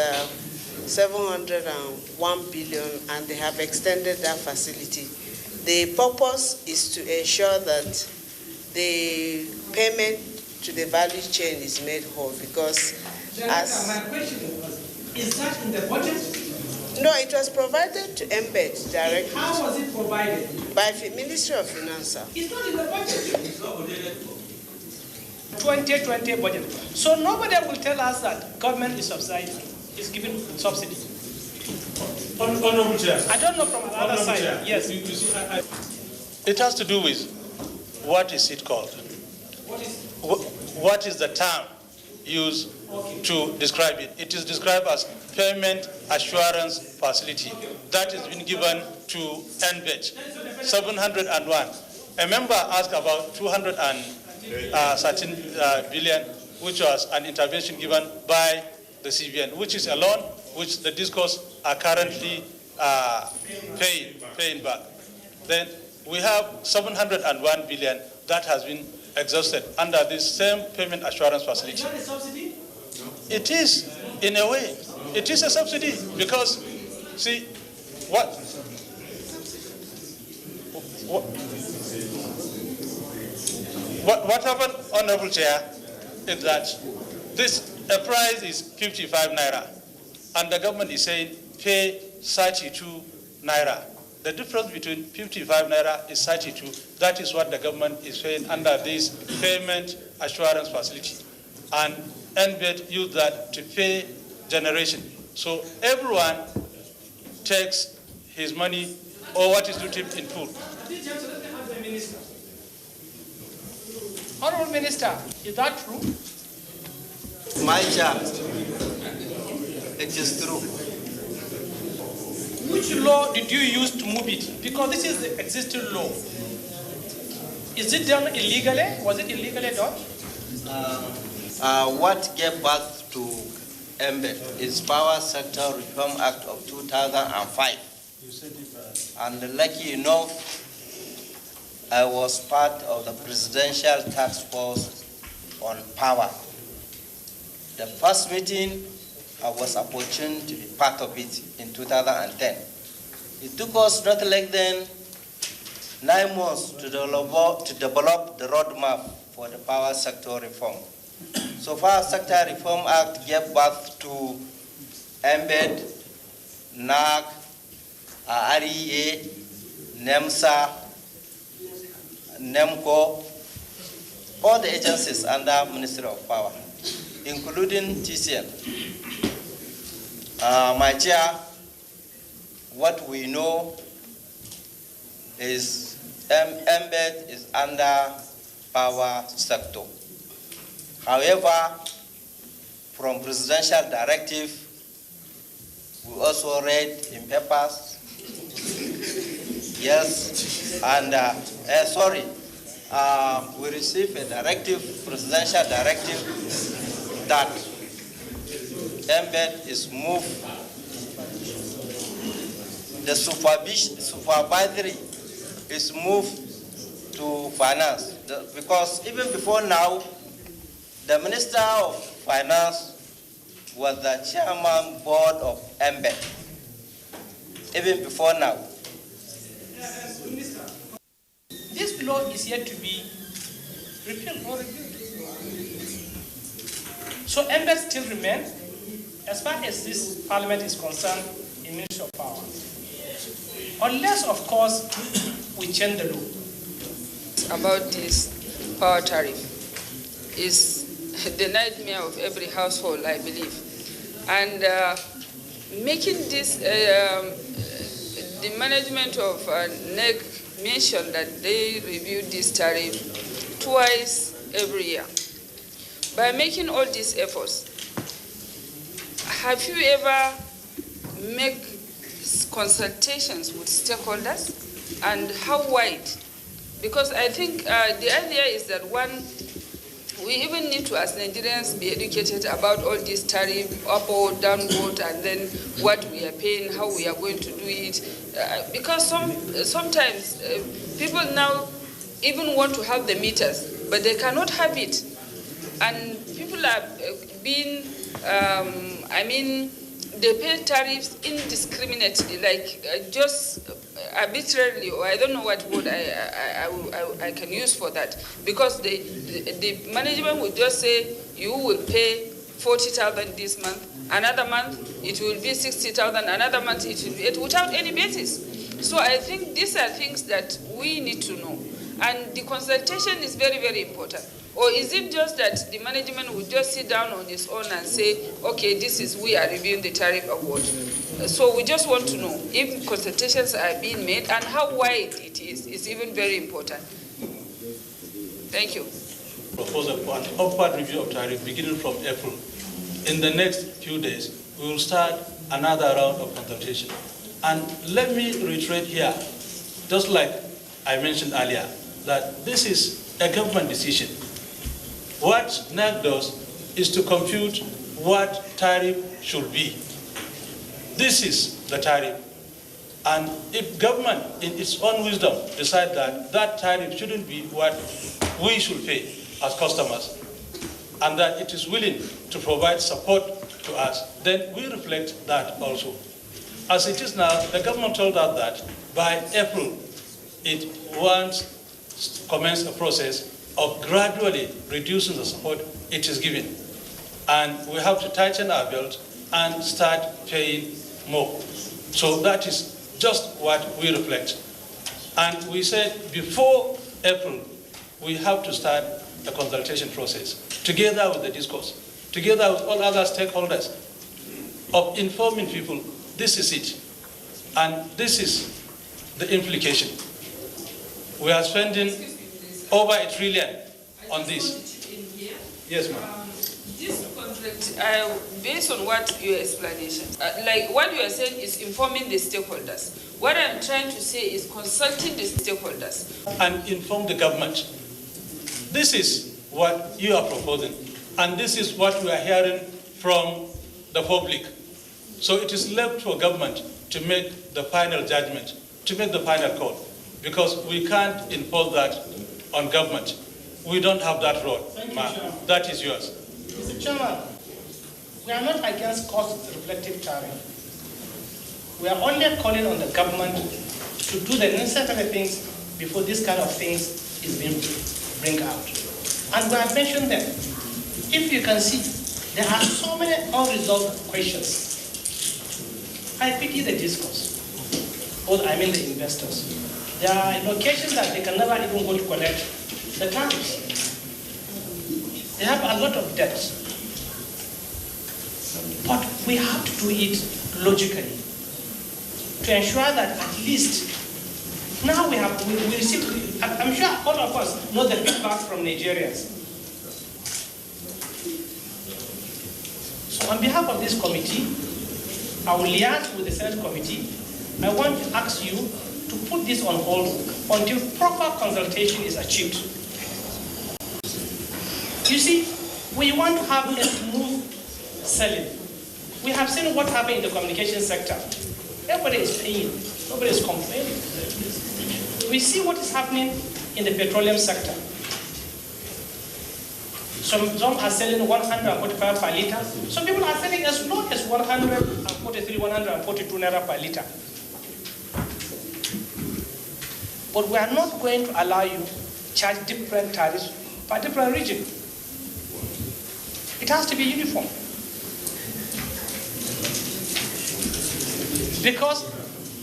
701 billion, and they have extended that facility. The purpose is to ensure that the payment to the value chain is made whole, because My question was, is that in the budget? No, it was provided to embed directly. How was it provided? By the Ministry of Finance. It's not in the budget. 2020 budget. So nobody will tell us that government is subsidizing, is giving subsidy. Honorable Chair. I don't know from another side. Chair. Yes. It has to do with what is it called? What is the term used to describe it? It is described as payment assurance facility. That has been given to NBED, 701. A member asked about 213 billion, which was an intervention given by the CBN, which is a loan which the discos are currently paying back. Then we have 701 billion that has been exhausted under this same payment assurance facility. Is that a subsidy? It is, in a way. It is a subsidy because, see, what happened, Honorable Chair, is that a price is 55 naira, and the government is saying pay 32 naira. The difference between 55 naira is 32. That is what the government is paying under this payment assurance facility. And NBED used that to pay generation. So everyone takes his money or what is due to him in full. Honorable Minister, is that true? My child, it is true. Which law did you use to move it? Because this is the existing law. Is it done illegally? Was it illegally done? What gave birth to MBED is Power Sector Reform Act of 2005. And lucky enough, I was part of the Presidential Task Force on Power. The first meeting, I was opportune to be part of it in 2010. It took us not less than 9 months to develop the roadmap for the power sector reform. So Power Sector Reform Act gave birth to MBED, NAC, REA, NEMSA, NEMCO, all the agencies under Ministry of Power, including TCN. My chair, what we know is MBED is under power sector. However, from presidential directive, we also read in papers, yes, and we received a directive, presidential directive, that MBED is moved, the supervisory is moved to finance, because even before now, the Minister of Finance was the chairman board of MBED, even before now. This law is yet to be repealed or reviewed. So MBED still remains, as far as this parliament is concerned, in Ministry of Power. Unless, of course, we change the law. About this power tariff is the nightmare of every household, I believe. And making this, the management of NEC mentioned that they reviewed this tariff twice every year. By making all these efforts, have you ever made consultations with stakeholders, and how wide? Because I think the idea is that we even need to, as Nigerians, be educated about all this tariff, upward, downward, and then what we are paying, how we are going to do it. Because sometimes people now even want to have the meters, but they cannot have it. And people are being, they pay tariffs indiscriminately, like just arbitrarily, or I don't know what word I can use for that. Because the management will just say, you will pay 40,000 this month, another month it will be 60,000, another month it will be without any basis. So I think these are things that we need to know. And the consultation is very, very important. Or is it just that the management will just sit down on its own and say, okay, we are reviewing the tariff award. So we just want to know if consultations are being made and how wide it is even very important. Thank you. Proposal for an upward review of tariff beginning from April. In the next few days, we will start another round of consultation. And let me reiterate here, just like I mentioned earlier, that this is a government decision. What NAC does is to compute what tariff should be. This is the tariff. And if government, in its own wisdom, decide that that tariff shouldn't be what we should pay as customers, and that it is willing to provide support to us, then we reflect that also. As it is now, the government told us that by April, it wants to commence a process of gradually reducing the support it is giving. And we have to tighten our belt and start paying more. So that is just what we reflect. And we said before April, we have to start the consultation process, together with the discourse, together with all other stakeholders, of informing people, this is it, and this is the implication. We are spending over $1 trillion on this. Yes, ma'am. This conflict, based on what your explanation, like what you are saying is informing the stakeholders. What I'm trying to say is consulting the stakeholders. And inform the government. This is what you are proposing, and this is what we are hearing from the public. So it is left for government to make the final judgment, to make the final call, because we can't impose that on government. We don't have that role. That is yours. Mr. Chairman, we are not against cost-reflective tariff. We are only calling on the government to do the necessary things before this kind of things is being bring out. And we have mentioned them. If you can see, there are so many unresolved questions. I pity the discourse, the investors. There are locations that they can never even go to collect the tariffs. They have a lot of debts. But we have to do it logically to ensure that at least now we receive, I'm sure all of us know the feedback from Nigerians. So on behalf of this committee, I will liaise with the Senate committee. I want to ask you to put this on hold until proper consultation is achieved. You see, we want to have a smooth selling. We have seen what happened in the communication sector. Everybody is paying, nobody is complaining. We see what is happening in the petroleum sector. Some are selling 145 per liter. Some people are selling as low as 143, 142 naira per liter. But we are not going to allow you to charge different tariffs per different region. It has to be uniform. Because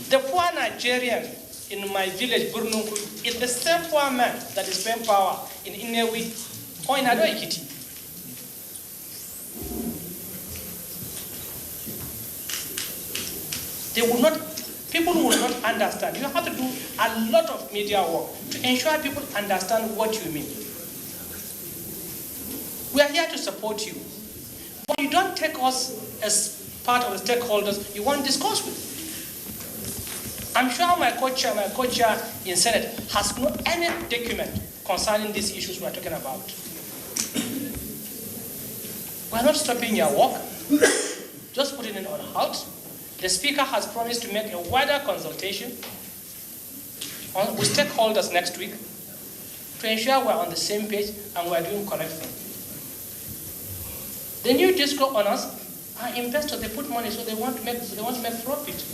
the poor Nigerian in my village, Burnunku, is the same poor man that is paying power in Inewi or in Ado-Ekiti. People will not understand. You have to do a lot of media work to ensure people understand what you mean. We are here to support you. But you don't take us as part of the stakeholders you want to discuss with. I'm sure my co-chair in Senate has not any document concerning these issues we are talking about. We are not stopping your work, just putting it on hold. The Speaker has promised to make a wider consultation with stakeholders next week to ensure we're on the same page and we're doing correct thing. The new disco owners are investors. They put money, so they want to make profit.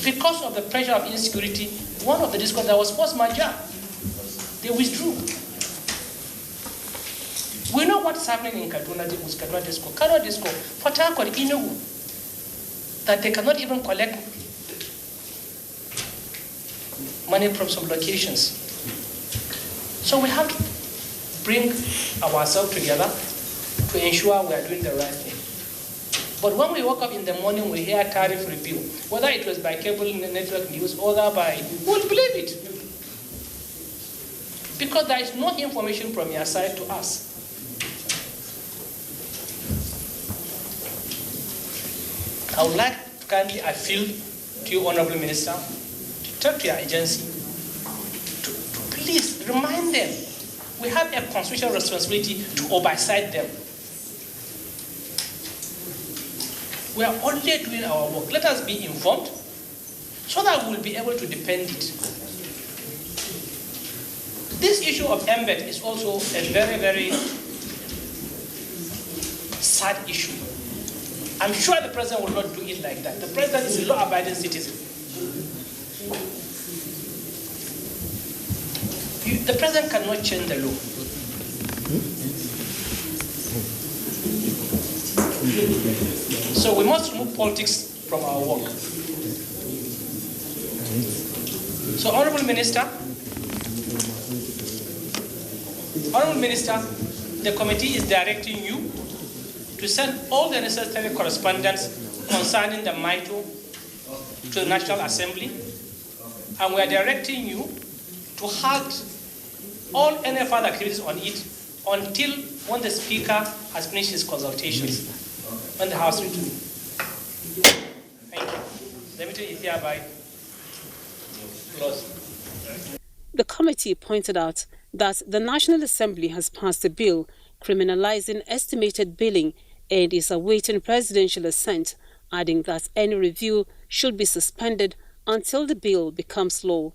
Because of the pressure of insecurity, one of the discos that was force majeure, they withdrew. We know what's happening in Kaduna with Kaduna Disco. Kaduna Disco, Port Harcourt, Enugu, that they cannot even collect money from some locations. So we have to bring ourselves together to ensure we are doing the right thing. But when we wake up in the morning, we hear tariff review, whether it was by cable network news or by, we'll believe it. Because there is no information from your side to us. I would like to kindly appeal to you, Honorable Minister, to talk to your agency, to please remind them we have a constitutional responsibility to oversight them. We are only doing our work. Let us be informed so that we'll be able to defend it. This issue of embed is also a very, very sad issue. I'm sure the president will not do it like that. The president is a law-abiding citizen. The president cannot change the law. So we must remove politics from our work. So, Honorable Minister, the committee is directing you to send all the necessary correspondence concerning the MITO to the National Assembly, and we are directing you to halt all any further activities on it until when the Speaker has finished his consultations when the House returns. Thank you. The meeting is hereby closed. The committee pointed out that the National Assembly has passed a bill criminalizing estimated billing and is awaiting presidential assent, adding that any review should be suspended until the bill becomes law.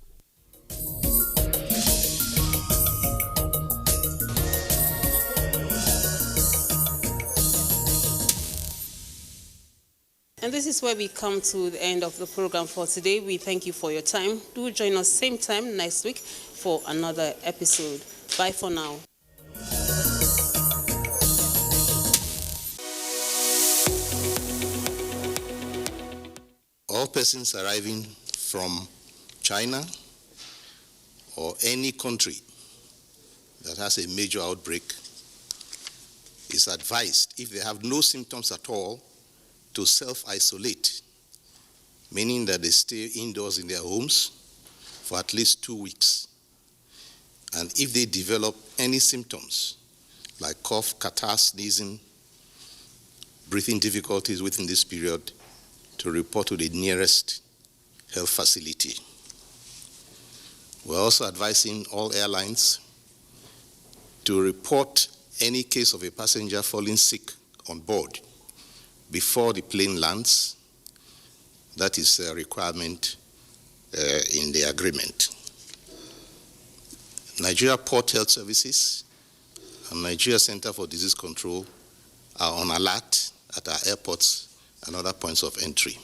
And this is where we come to the end of the program for today. We thank you for your time. Do join us same time next week for another episode. Bye for now. All persons arriving from China or any country that has a major outbreak is advised, if they have no symptoms at all, to self-isolate, meaning that they stay indoors in their homes for at least 2 weeks. And if they develop any symptoms like cough, catarrh, sneezing, breathing difficulties within this period, to report to the nearest health facility. We're also advising all airlines to report any case of a passenger falling sick on board before the plane lands. That is a requirement in the agreement. Nigeria Port Health Services and Nigeria Center for Disease Control are on alert at our airports and other points of entry.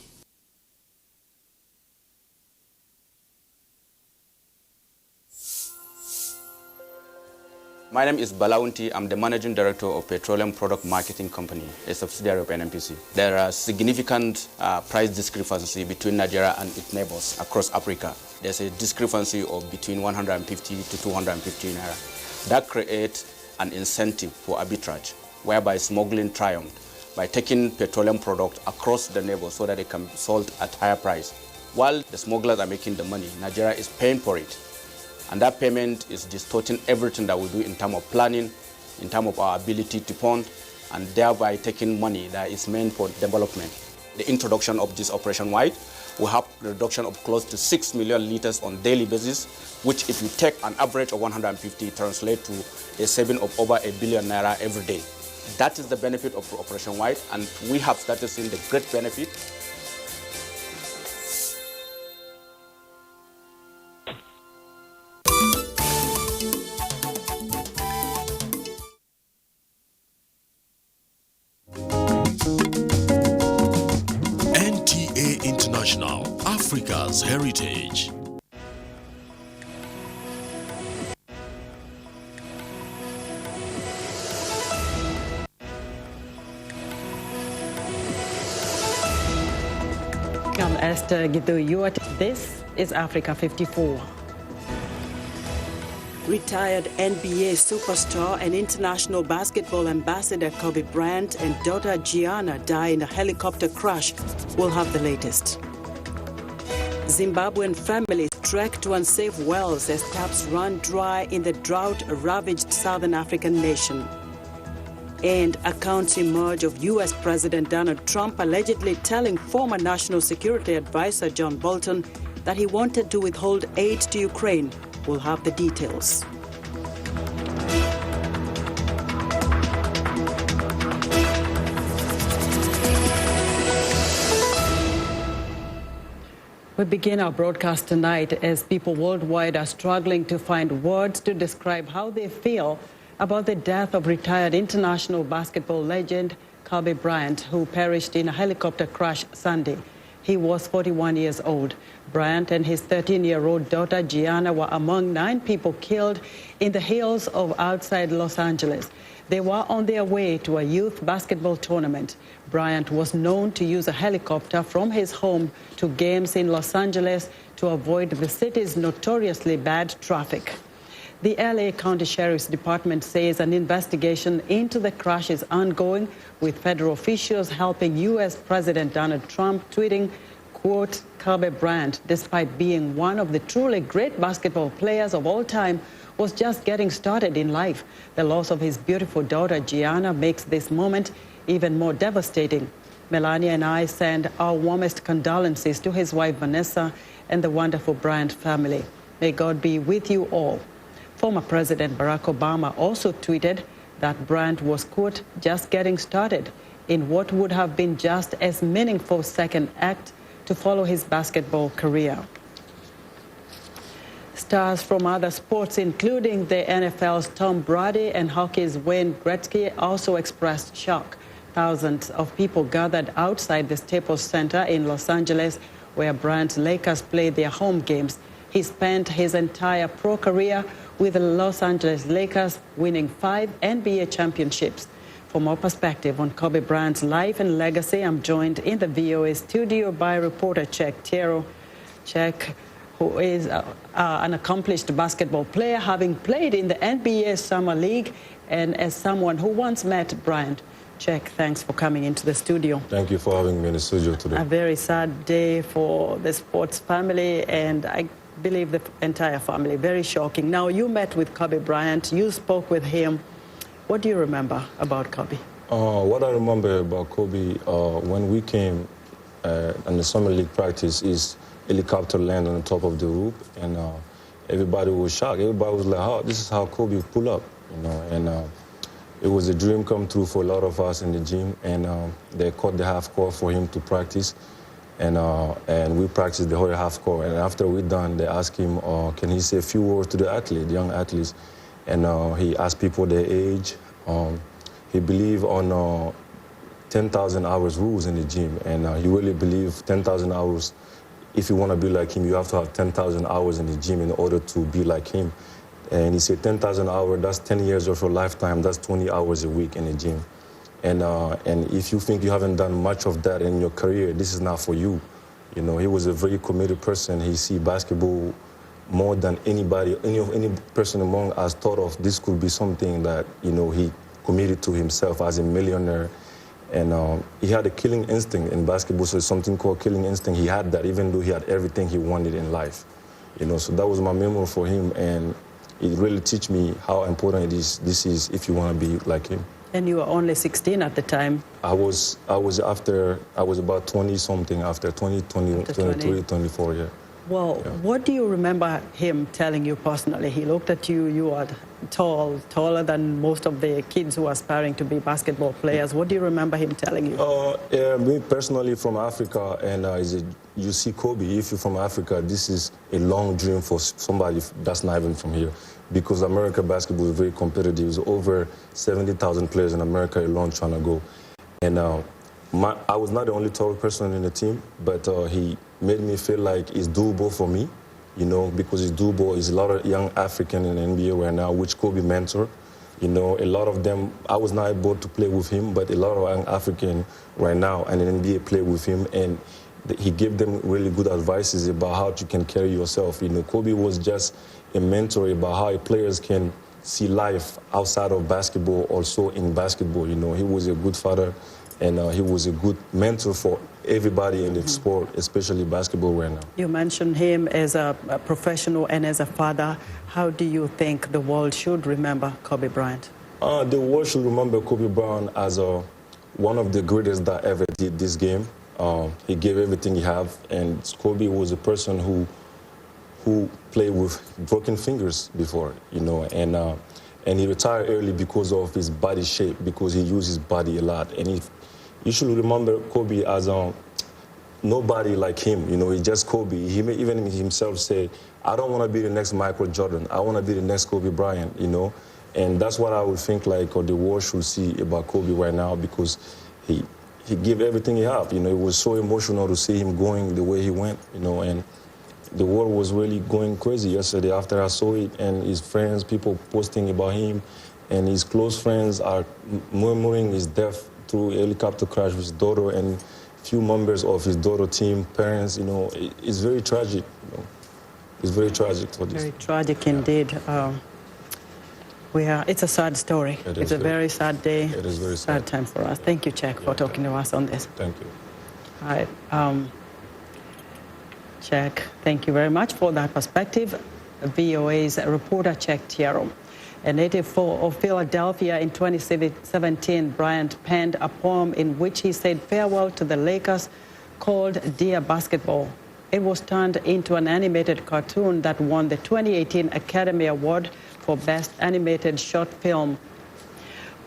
My name is Balaunti. I'm the Managing Director of Petroleum Product Marketing Company, a subsidiary of NNPC. There are significant price discrepancy between Nigeria and its neighbors across Africa. There's a discrepancy of between 150 to 250 naira. That creates an incentive for arbitrage, whereby smuggling triumphed by taking petroleum products across the neighbors so that they can be sold at higher price. While the smugglers are making the money, Nigeria is paying for it. And that payment is distorting everything that we do in terms of planning, in terms of our ability to fund, and thereby taking money that is meant for development. The introduction of this Operation White will have a reduction of close to 6 million liters on a daily basis, which if you take an average of 150, translates to a saving of over 1 billion naira every day. That is the benefit of Operation White, and we have started seeing the great benefit. Africa's heritage. I'm Esther Gido-Yuat. This is Africa 54. Retired NBA superstar and international basketball ambassador Kobe Bryant and daughter Gianna die in a helicopter crash. We'll have the latest. Zimbabwean families trek to unsafe wells as taps run dry in the drought-ravaged southern African nation. And accounts emerge of U.S. President Donald Trump allegedly telling former National Security Advisor John Bolton that he wanted to withhold aid to Ukraine. We'll have the details. We begin our broadcast tonight as people worldwide are struggling to find words to describe how they feel about the death of retired international basketball legend Kobe Bryant, who perished in a helicopter crash Sunday. He was 41 years old. Bryant and his 13-year-old daughter Gianna were among 9 people killed in the hills of outside Los Angeles. They were on their way to a youth basketball tournament. Bryant was known to use a helicopter from his home to games in Los Angeles to avoid the city's notoriously bad traffic. The LA County Sheriff's Department says an investigation into the crash is ongoing, with federal officials helping U.S. President Donald Trump tweeting, quote, Kobe Bryant, despite being one of the truly great basketball players of all time, was just getting started in life. The loss of his beautiful daughter, Gianna, makes this moment even more devastating. Melania and I send our warmest condolences to his wife, Vanessa, and the wonderful Bryant family. May God be with you all. Former President Barack Obama also tweeted that Bryant was, quote, just getting started in what would have been just as meaningful second act to follow his basketball career. Stars from other sports, including the NFL's Tom Brady and hockey's Wayne Gretzky, also expressed shock. Thousands of people gathered outside the Staples Center in Los Angeles, where Bryant's Lakers played their home games. He spent his entire pro career with the Los Angeles Lakers, winning 5 NBA championships. For more perspective on Kobe Bryant's life and legacy, I'm joined in the VOA studio by reporter Czech Tiero. Czech, who is an accomplished basketball player, having played in the NBA Summer League, and as someone who once met Bryant. Czech, thanks for coming into the studio. Thank you for having me in the studio today. A very sad day for the sports family, and I believe the entire family. Very shocking. Now, you met with Kobe Bryant. You spoke with him. What do you remember about Kobe? What I remember about Kobe, when we came on the summer league practice, his helicopter landed on the top of the roof, and everybody was shocked. Everybody was like, "Oh, this is how Kobe pull up," you know. And it was a dream come true for a lot of us in the gym. And they cut the half court for him to practice. And we practiced the whole half court. And after we're done, they asked him, can he say a few words to the young athletes? And he asked people their age. He believed on 10,000 hours rules in the gym. And he really believed 10,000 hours, if you want to be like him, you have to have 10,000 hours in the gym in order to be like him. And he said 10,000 hours, that's 10 years of your lifetime, that's 20 hours a week in the gym. And if you think you haven't done much of that in your career, this is not for you. You know, he was a very committed person. He see basketball more than anybody, any person among us thought of. This could be something that, you know, he committed to himself as a millionaire. And he had a killing instinct in basketball, so it's something called killing instinct. He had that even though he had everything he wanted in life. You know, so that was my memory for him, and it really teach me how important this is if you want to be like him. And you were only 16 at the time. I was about 20-something after 23, 24, yeah. Well, yeah. What do you remember him telling you personally? He looked at you, you are tall, taller than most of the kids who are aspiring to be basketball players. What do you remember him telling you? Me personally from Africa, and you see Kobe, if you're from Africa, this is a long dream for somebody that's not even from here. Because American basketball is very competitive. There's over 70,000 players in America alone trying to go. And I was not the only tall person in the team, but he made me feel like it's doable for me, you know, because it's doable. It's a lot of young African in the NBA right now, which Kobe mentor. You know, a lot of them, I was not able to play with him, but a lot of young African right now and the NBA play with him, and he gave them really good advices about how you can carry yourself. You know, Kobe was just a mentor about how players can see life outside of basketball, also in basketball. You know, he was a good father, and he was a good mentor for everybody in the sport, especially basketball right now. You mentioned him as a professional and as a father. How do you think the world should remember Kobe Bryant? The world should remember Kobe Bryant as one of the greatest that ever did this game. He gave everything he had, and Kobe was a person who played with broken fingers before, you know, and he retired early because of his body shape, because he used his body a lot. And you should remember Kobe as nobody like him, you know. He's just Kobe. He may even himself say, I don't want to be the next Michael Jordan. I want to be the next Kobe Bryant, you know. And that's what I would think like, or the world should see about Kobe right now, because he gave everything he had. You know, it was so emotional to see him going the way he went, you know, and the world was really going crazy yesterday after I saw it, and his friends, people posting about him, and his close friends are murmuring his death through a helicopter crash with his daughter and few members of his daughter team, parents, you know. It's very tragic, you know. It's very tragic for this. Very tragic indeed. It's a sad story. It's a very sad day. It is very sad. Sad time for us. Thank you, Czech, for talking to us on this. Thank you. All right. Czech, thank you very much for that perspective. VOA's reporter Czech Tiero. A native of Philadelphia in 2017, Bryant penned a poem in which he said farewell to the Lakers called Dear Basketball. It was turned into an animated cartoon that won the 2018 Academy Award for Best Animated Short Film.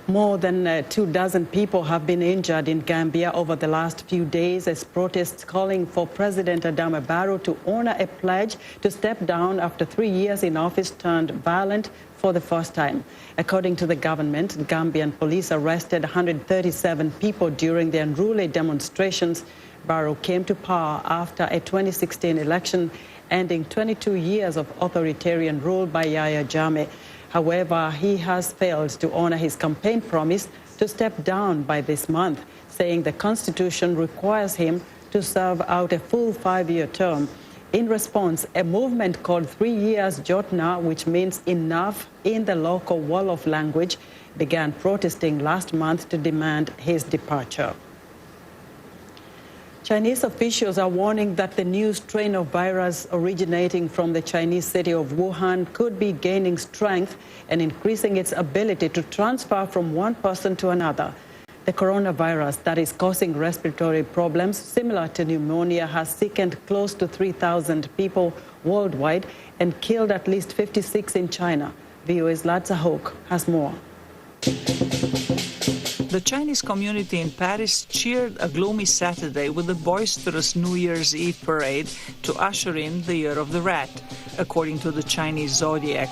More than 24 people have been injured in Gambia over the last few days as protests calling for President Adama Barrow to honor a pledge to step down after 3 years in office turned violent for the first time. According to the government, Gambian police arrested 137 people during the unruly demonstrations. Barrow came to power after a 2016 election, ending 22 years of authoritarian rule by Yahya Jammeh. However, he has failed to honor his campaign promise to step down by this month, saying the Constitution requires him to serve out a full 5-year term. In response, a movement called 3 Years Jotna, which means enough in the local Wolof language, began protesting last month to demand his departure. Chinese officials are warning that the new strain of virus originating from the Chinese city of Wuhan could be gaining strength and increasing its ability to transfer from one person to another. The coronavirus that is causing respiratory problems similar to pneumonia has sickened close to 3,000 people worldwide and killed at least 56 in China. VOA's Latza Hoke has more. The Chinese community in Paris cheered a gloomy Saturday with a boisterous New Year's Eve parade to usher in the Year of the Rat, according to the Chinese zodiac.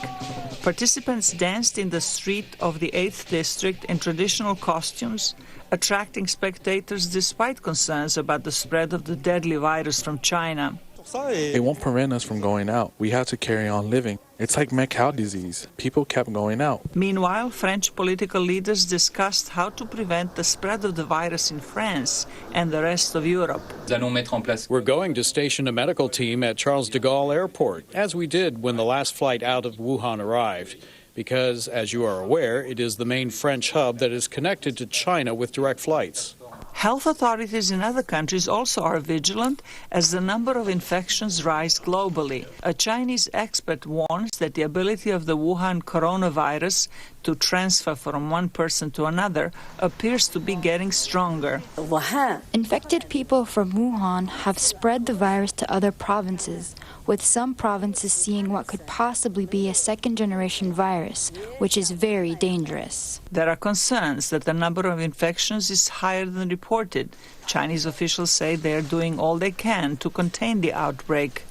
Participants danced in the street of the 8th district in traditional costumes, attracting spectators despite concerns about the spread of the deadly virus from China. It won't prevent us from going out. We have to carry on living. It's like mad cow disease. People kept going out. Meanwhile, French political leaders discussed how to prevent the spread of the virus in France and the rest of Europe. We're going to station a medical team at Charles de Gaulle Airport, as we did when the last flight out of Wuhan arrived, because, as you are aware, it is the main French hub that is connected to China with direct flights. Health authorities in other countries also are vigilant as the number of infections rise globally. A Chinese expert warns that the ability of the Wuhan coronavirus to transfer from one person to another appears to be getting stronger. Infected people from Wuhan have spread the virus to other provinces, with some provinces seeing what could possibly be a second-generation virus, which is very dangerous. There are concerns that the number of infections is higher than reported. Chinese officials say they are doing all they can to contain the outbreak.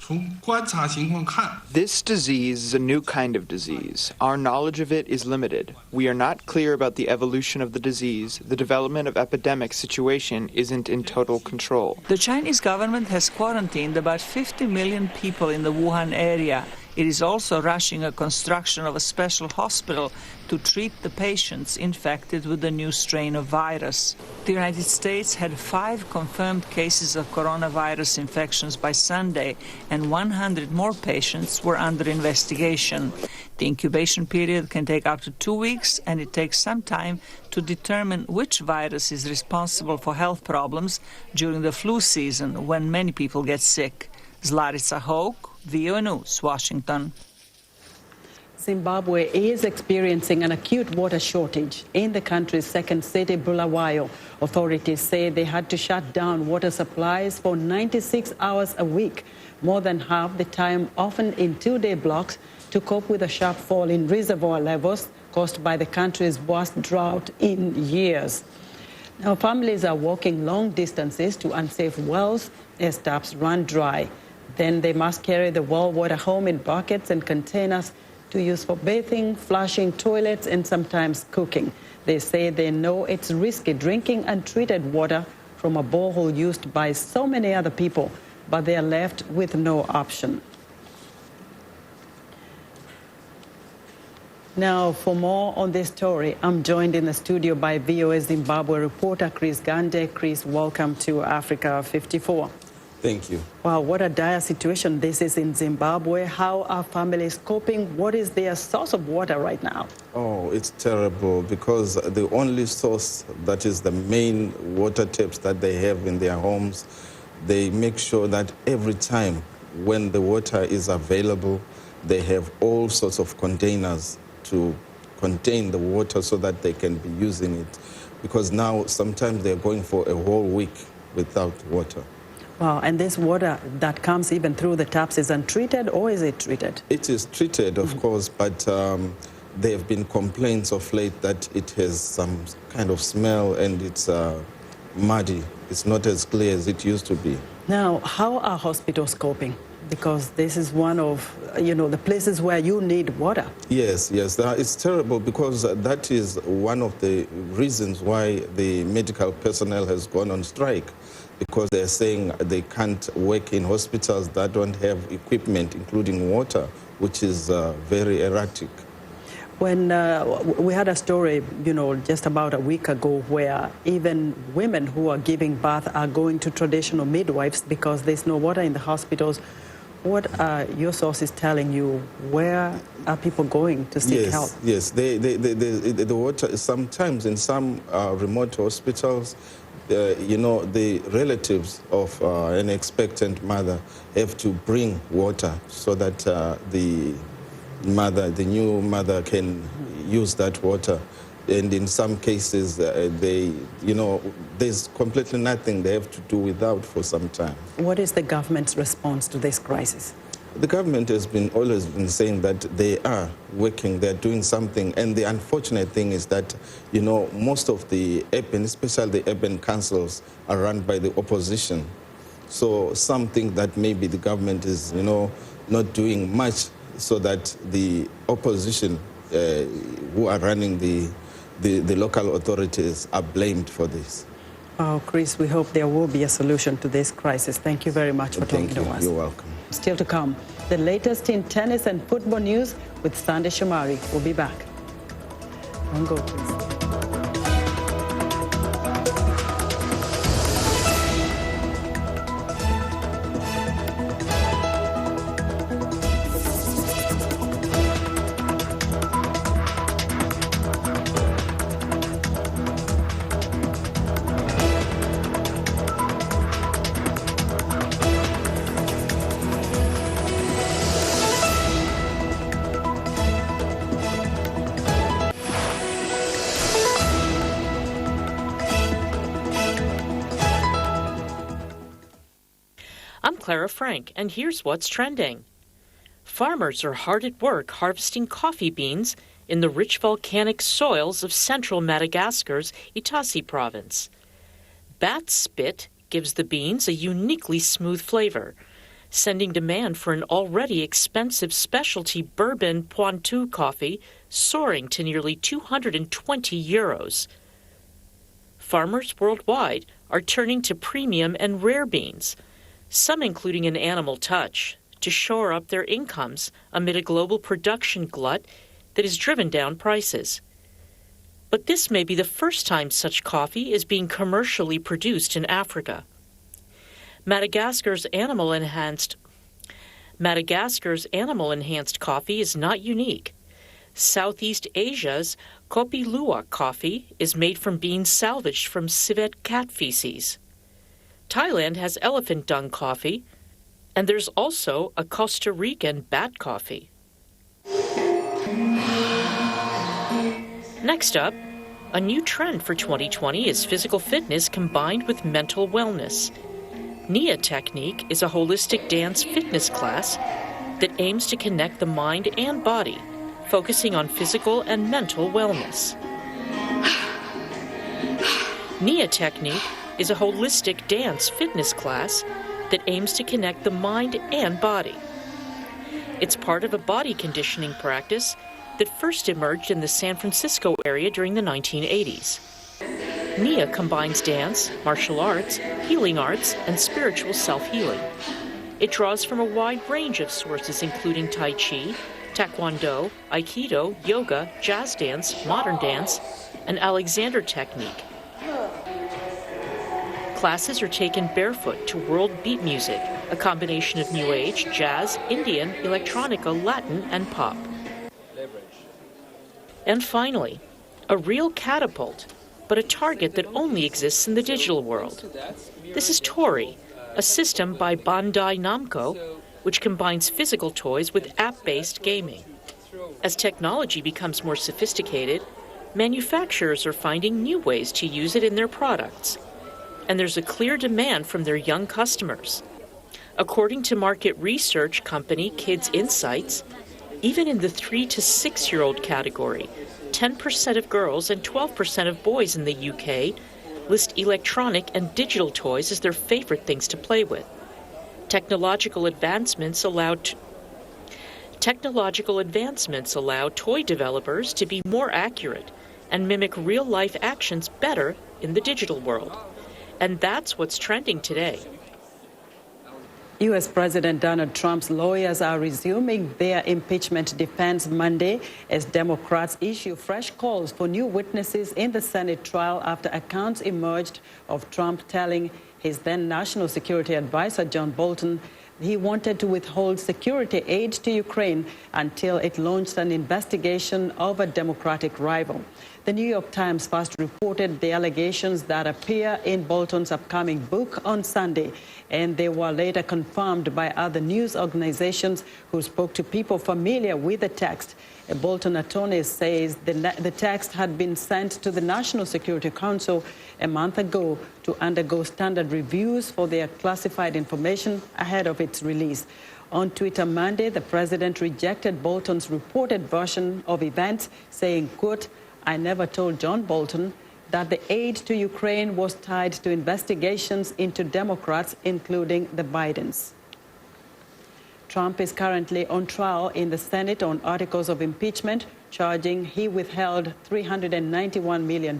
This disease is a new kind of disease. Our knowledge of it is limited. We are not clear about the evolution of the disease. The development of epidemic situation isn't in total control. The Chinese government has quarantined about 50 million people in the Wuhan area. It is also rushing a construction of a special hospital to treat the patients infected with the new strain of virus. The United States had 5 confirmed cases of coronavirus infections by Sunday, and 100 more patients were under investigation. The incubation period can take up to 2 weeks, and it takes some time to determine which virus is responsible for health problems during the flu season when many people get sick. Zlarica Hoke, VOA News, Washington. Zimbabwe is experiencing an acute water shortage in the country's second city, Bulawayo. Authorities say they had to shut down water supplies for 96 hours a week, more than half the time, often in 2-day blocks, to cope with a sharp fall in reservoir levels caused by the country's worst drought in years. Now, families are walking long distances to unsafe wells as taps run dry. Then they must carry the well water home in buckets and containers to use for bathing, flushing toilets, and sometimes cooking. They say they know it's risky drinking untreated water from a borehole used by so many other people, but they are left with no option. Now, for more on this story, I'm joined in the studio by VOA Zimbabwe reporter Chris Gande. Chris, welcome to Africa 54. Thank you. Wow, what a dire situation this is in Zimbabwe. How are families coping? What is their source of water right now? Oh, it's terrible because the only source that is the main water taps that they have in their homes, they make sure that every time when the water is available, they have all sorts of containers to contain the water so that they can be using it. Because now sometimes they're going for a whole week without water. Wow, and this water that comes even through the taps is untreated, or is it treated? It is treated, of course, but there have been complaints of late that it has some kind of smell and it's muddy. It's not as clear as it used to be. Now, how are hospitals coping? Because this is one of, the places where you need water. Yes, it's terrible because that is one of the reasons why the medical personnel has gone on strike. Because they're saying they can't work in hospitals that don't have equipment, including water, which is very erratic. When we had a story, just about a week ago, where even women who are giving birth are going to traditional midwives because there's no water in the hospitals. What are your sources telling you? Where are people going to seek help? Yes, the water, sometimes in some remote hospitals, the relatives of an expectant mother have to bring water so that the new mother can use that water. And in some cases, there's completely nothing they have to do without for some time. What is the government's response to this crisis? The government has always been saying that they are working, they're doing something. And the unfortunate thing is that, most of the urban, especially the urban councils, are run by the opposition. So something that maybe the government is, not doing much so that the opposition who are running the local authorities are blamed for this. Oh, Chris, we hope there will be a solution to this crisis. Thank you very much for talking to us. You're welcome. Still to come, the latest in tennis and football news with Sandy Shomari. We'll be back. On go, please. Clara Frank, and here's what's trending. Farmers are hard at work harvesting coffee beans in the rich volcanic soils of central Madagascar's Itasi province. Bat spit gives the beans a uniquely smooth flavor. sending demand for an already expensive specialty bourbon Pointu coffee soaring to nearly 220 euros. Farmers worldwide are turning to premium and rare beans, some including an animal touch, to shore up their incomes amid a global production glut that has driven down prices. But this may be the first time such coffee is being commercially produced in Africa. Madagascar's animal-enhanced coffee is not unique. Southeast Asia's Kopi Luwak coffee is made from beans salvaged from civet cat feces. Thailand has elephant dung coffee, and there's also a Costa Rican bat coffee. Next up, a new trend for 2020 is physical fitness combined with mental wellness. Nia Technique is a holistic dance fitness class that aims to connect the mind and body, focusing on physical and mental wellness. Nia Technique is a holistic dance fitness class that aims to connect the mind and body. It's part of a body conditioning practice that first emerged in the San Francisco area during the 1980s. Nia combines dance, martial arts, healing arts, and spiritual self-healing. It draws from a wide range of sources including Tai Chi, Taekwondo, Aikido, yoga, jazz dance, modern dance, and Alexander Technique. Classes are taken barefoot to world beat music, a combination of New Age, jazz, Indian, electronica, Latin, and pop. And finally, a real catapult, but a target that only exists in the digital world. This is Tori, a system by Bandai Namco, which combines physical toys with app-based gaming. As technology becomes more sophisticated, manufacturers are finding new ways to use it in their products. And there's a clear demand from their young customers. According to market research company Kids Insights, even in the 3 to 6-year-old category, 10% of girls and 12% of boys in the UK list electronic and digital toys as their favorite things to play with. Technological advancements allow toy developers to be more accurate and mimic real-life actions better in the digital world. And that's what's trending today. U.S. President Donald Trump's lawyers are resuming their impeachment defense Monday as Democrats issue fresh calls for new witnesses in the Senate trial after accounts emerged of Trump telling his then National Security Advisor John Bolton he wanted to withhold security aid to Ukraine until it launched an investigation of a Democratic rival. The New York Times first reported the allegations that appear in Bolton's upcoming book on Sunday, and they were later confirmed by other news organizations who spoke to people familiar with the text. A Bolton attorney says the text had been sent to the National Security Council a month ago to undergo standard reviews for their classified information ahead of its release. On Twitter Monday, the president rejected Bolton's reported version of events, saying, quote, "I never told John Bolton that the aid to Ukraine was tied to investigations into Democrats, including the Bidens." Trump is currently on trial in the Senate on articles of impeachment, charging he withheld $391 million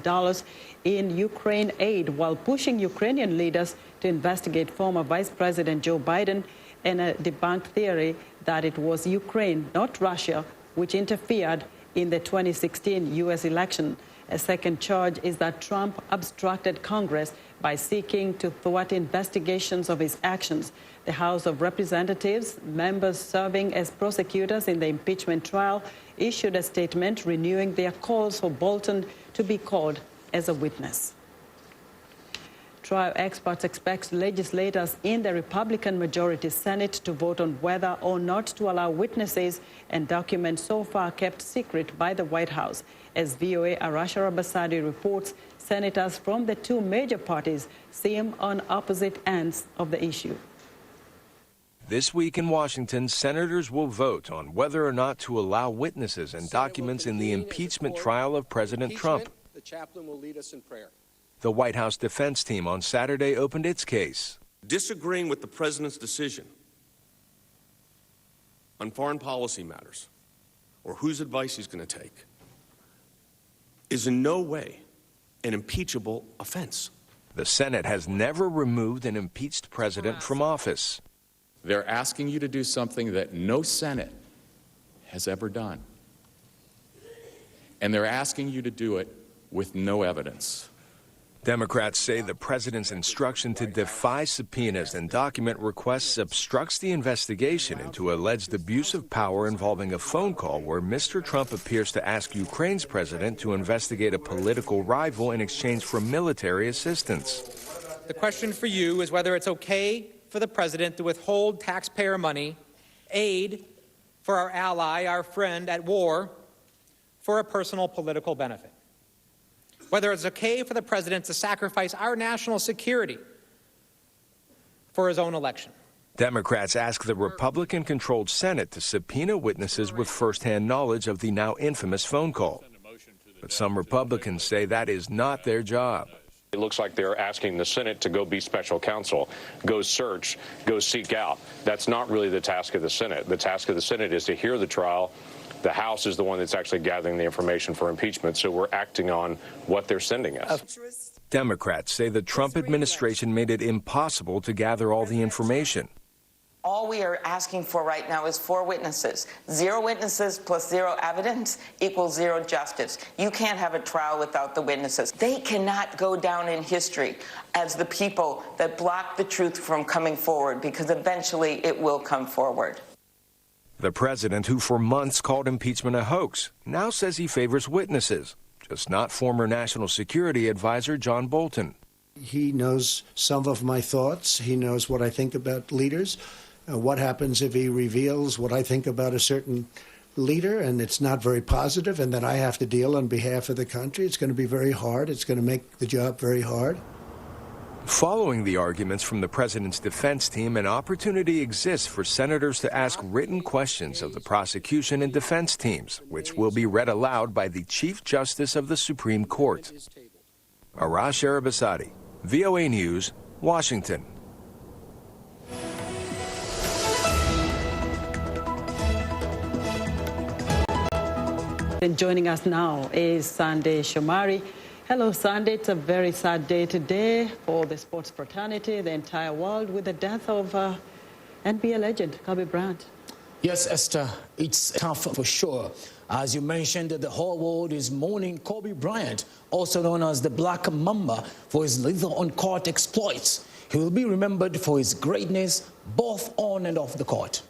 in Ukraine aid while pushing Ukrainian leaders to investigate former Vice President Joe Biden and a debunked theory that it was Ukraine, not Russia, which interfered in the 2016 U.S. election. A second charge is that Trump obstructed Congress by seeking to thwart investigations of his actions. The House of Representatives, members serving as prosecutors in the impeachment trial, issued a statement renewing their calls for Bolton to be called as a witness. Trial experts expect legislators in the Republican-majority Senate to vote on whether or not to allow witnesses and documents so far kept secret by the White House. As VOA Arashara Basadi reports, senators from the two major parties seem on opposite ends of the issue. This week in Washington, senators will vote on whether or not to allow witnesses and documents in the impeachment trial of President Trump. The chaplain will lead us in prayer. The White House defense team on Saturday opened its case. Disagreeing with the president's decision on foreign policy matters, or whose advice he's going to take, is in no way an impeachable offense. The Senate has never removed an impeached president from office. They're asking you to do something that no Senate has ever done. And they're asking you to do it with no evidence. Democrats say the president's instruction to defy subpoenas and document requests obstructs the investigation into alleged abuse of power involving a phone call where Mr. Trump appears to ask Ukraine's president to investigate a political rival in exchange for military assistance. The question for you is whether it's okay for the president to withhold taxpayer money, aid for our ally, our friend at war, for a personal political benefit. Whether it's okay for the president to sacrifice our national security for his own election. Democrats ask the Republican-controlled Senate to subpoena witnesses with firsthand knowledge of the now infamous phone call. But some Republicans say that is not their job. It looks like they're asking the Senate to go be special counsel, go search, go seek out. That's not really the task of the Senate. The task of the Senate is to hear the trial. The House is the one that's actually gathering the information for impeachment, so we're acting on what they're sending us. Democrats say the Trump administration made it impossible to gather all the information. All we are asking for right now is 4 witnesses. 0 witnesses plus 0 evidence equals 0 justice. You can't have a trial without the witnesses. They cannot go down in history as the people that blocked the truth from coming forward, because eventually it will come forward. The president, who for months called impeachment a hoax, now says he favors witnesses, just not former National Security Advisor John Bolton. He knows some of my thoughts. He knows what I think about leaders. What happens if he reveals what I think about a certain leader and it's not very positive, and then I have to deal on behalf of the country? It's going to be very hard. It's going to make the job very hard. Following the arguments from the president's defense team, an opportunity exists for senators to ask written questions of the prosecution and defense teams, which will be read aloud by the Chief Justice of the Supreme Court. Arash Arabasadi, VOA News, Washington. And joining us now is Sunday Shomari. Hello, Sunday. It's a very sad day today for the sports fraternity, the entire world, with the death of NBA legend Kobe Bryant. Yes, Esther, it's tough for sure. As you mentioned, the whole world is mourning Kobe Bryant, also known as the Black Mamba, for his lethal on-court exploits. He will be remembered for his greatness both on and off the court.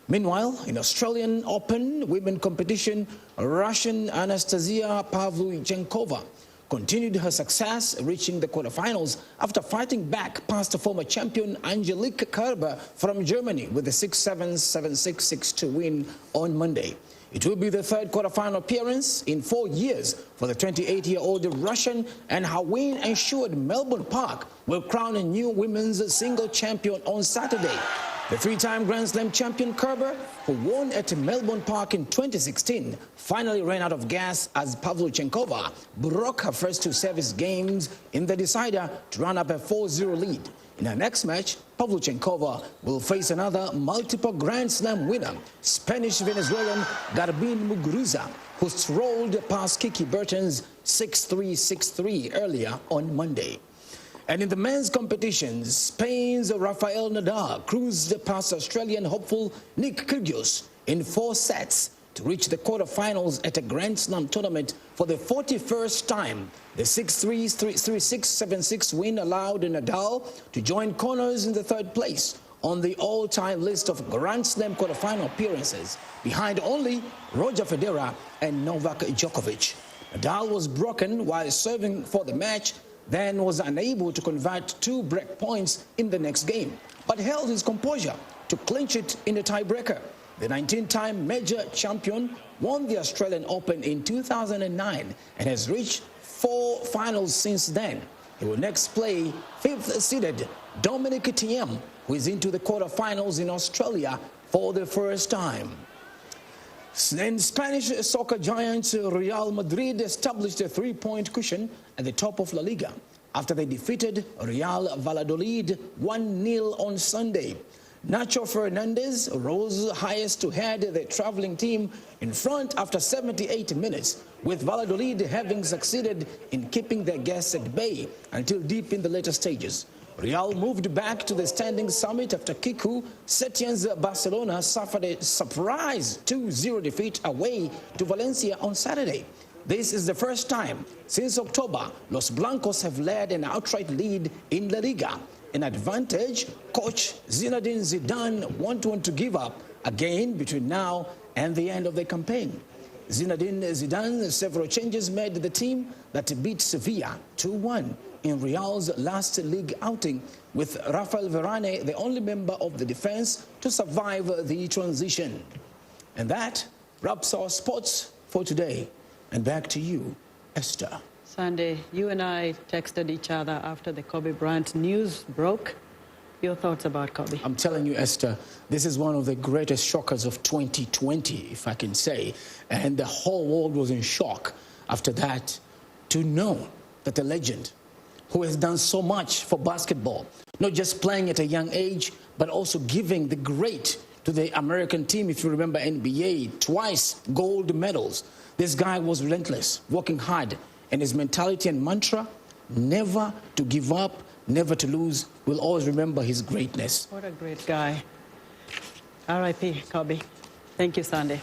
Meanwhile, in Australian Open women competition, Russian Anastasia Pavlyuchenkova continued her success, reaching the quarterfinals after fighting back past former champion Angelique Kerber from Germany with a 6-7, 7-6, 6-2 win on Monday. It will be the 3rd quarterfinal appearance in 4 years for the 28-year-old Russian, and her win ensured Melbourne Park will crown a new women's single champion on Saturday. The 3-time Grand Slam champion Kerber, who won at Melbourne Park in 2016, finally ran out of gas as Pavlyuchenkova broke her first 2 service games in the decider to run up a 4-0 lead. In her next match, Pavlyuchenkova will face another multiple Grand Slam winner, Spanish-Venezuelan Garbine Muguruza, who strolled past Kiki Burton's 6-3, 6-3 earlier on Monday. And in the men's competitions, Spain's Rafael Nadal cruised past Australian hopeful Nick Kyrgios in 4 sets to reach the quarterfinals at a Grand Slam tournament for the 41st time. The 6-3, 3-6, 7-6 win allowed Nadal to join Connors in the 3rd place on the all-time list of Grand Slam quarterfinal appearances, behind only Roger Federer and Novak Djokovic. Nadal was broken while serving for the match, then was unable to convert 2 break points in the next game, but held his composure to clinch it in the tiebreaker. The 19-time major champion won the Australian Open in 2009 and has reached 4 finals since then. He will next play 5th-seeded Dominic Thiem, who is into the quarterfinals in Australia for the first time. And Spanish soccer giants Real Madrid established a 3-point cushion at the top of La Liga after they defeated Real Valladolid 1-0 on Sunday. Nacho Fernandez rose highest to head the traveling team in front after 78 minutes, with Valladolid having succeeded in keeping their guests at bay until deep in the later stages. Real moved back to the standing summit after Kiku Setien's Barcelona suffered a surprise 2-0 defeat away to Valencia on Saturday. This is the first time since October Los Blancos have led an outright lead in La Liga, an advantage coach Zinedine Zidane won't want to give up again between now and the end of the campaign. Zinedine Zidane, several changes made the team that beat Sevilla 2-1 in Real's last league outing, with Rafael Varane the only member of the defense to survive the transition. And that wraps our sports for today. And back to you, Esther. Sunday, you and I texted each other after the Kobe Bryant news broke. Your thoughts about Kobe? I'm telling you, Esther, this is one of the greatest shockers of 2020, if I can say. And the whole world was in shock after that, to know that the legend, who has done so much for basketball, not just playing at a young age, but also giving the great to the American team, if you remember NBA, twice gold medals. This guy was relentless, working hard, and his mentality and mantra, never to give up, never to lose. We'll always remember his greatness. What a great guy. R.I.P. Kobe. Thank you, Sunday.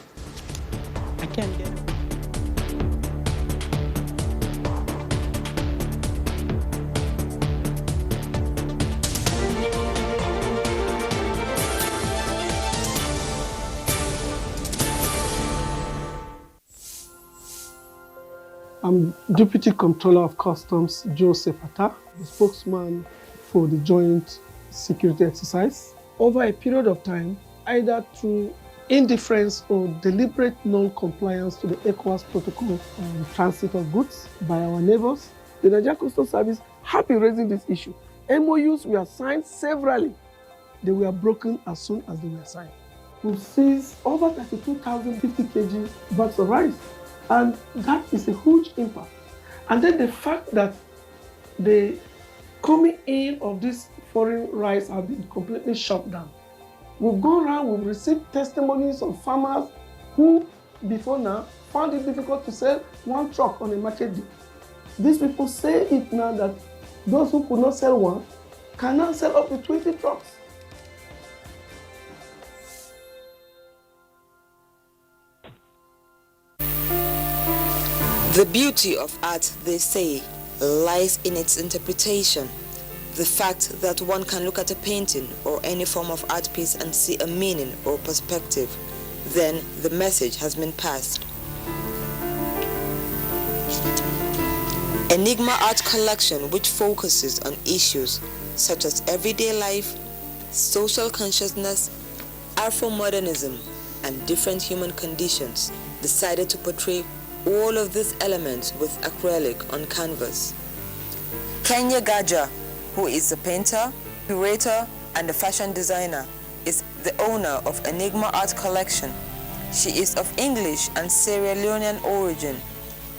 I can't get it. I'm Deputy Comptroller of Customs Joseph Atta, the spokesman for the joint security exercise. Over a period of time, either through indifference or deliberate non-compliance to the ECOWAS protocol on transit of goods by our neighbors, the Nigerian Customs Service have been raising this issue. MOUs were signed severally. They were broken as soon as they were signed. We've seized over 32,050 kg bags of rice. And that is a huge impact. And then the fact that the coming in of this foreign rice have been completely shut down. We've gone around, we've received testimonies of farmers who, before now, found it difficult to sell one truck on a market day. These people say it now that those who could not sell one can now sell up to 20 trucks. The beauty of art, they say, lies in its interpretation. The fact that one can look at a painting or any form of art piece and see a meaning or perspective, then the message has been passed. Enigma Art Collection, which focuses on issues such as everyday life, social consciousness, Afro-modernism, and different human conditions, decided to portray all of these elements with acrylic on canvas. Kenya Gaja, who is a painter, curator, and a fashion designer, is the owner of Enigma Art Collection. She is of English and Sierra Leonean origin.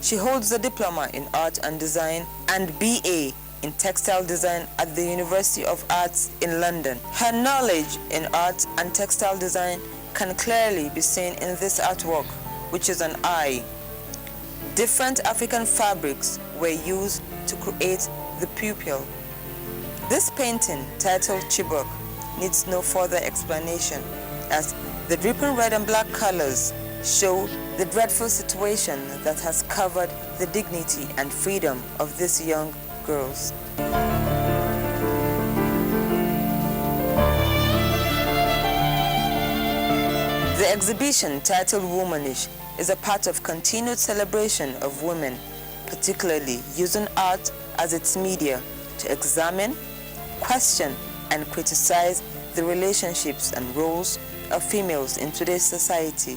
She holds a diploma in art and design and BA in textile design at the University of Arts in London. Her knowledge in art and textile design can clearly be seen in this artwork, which is an eye. Different African fabrics were used to create the pupil. This painting, titled Chibok, needs no further explanation, as the dripping red and black colors show the dreadful situation that has covered the dignity and freedom of these young girls. The exhibition, titled Womanish, is a part of continued celebration of women, particularly using art as its media to examine, question, and criticize the relationships and roles of females in today's society.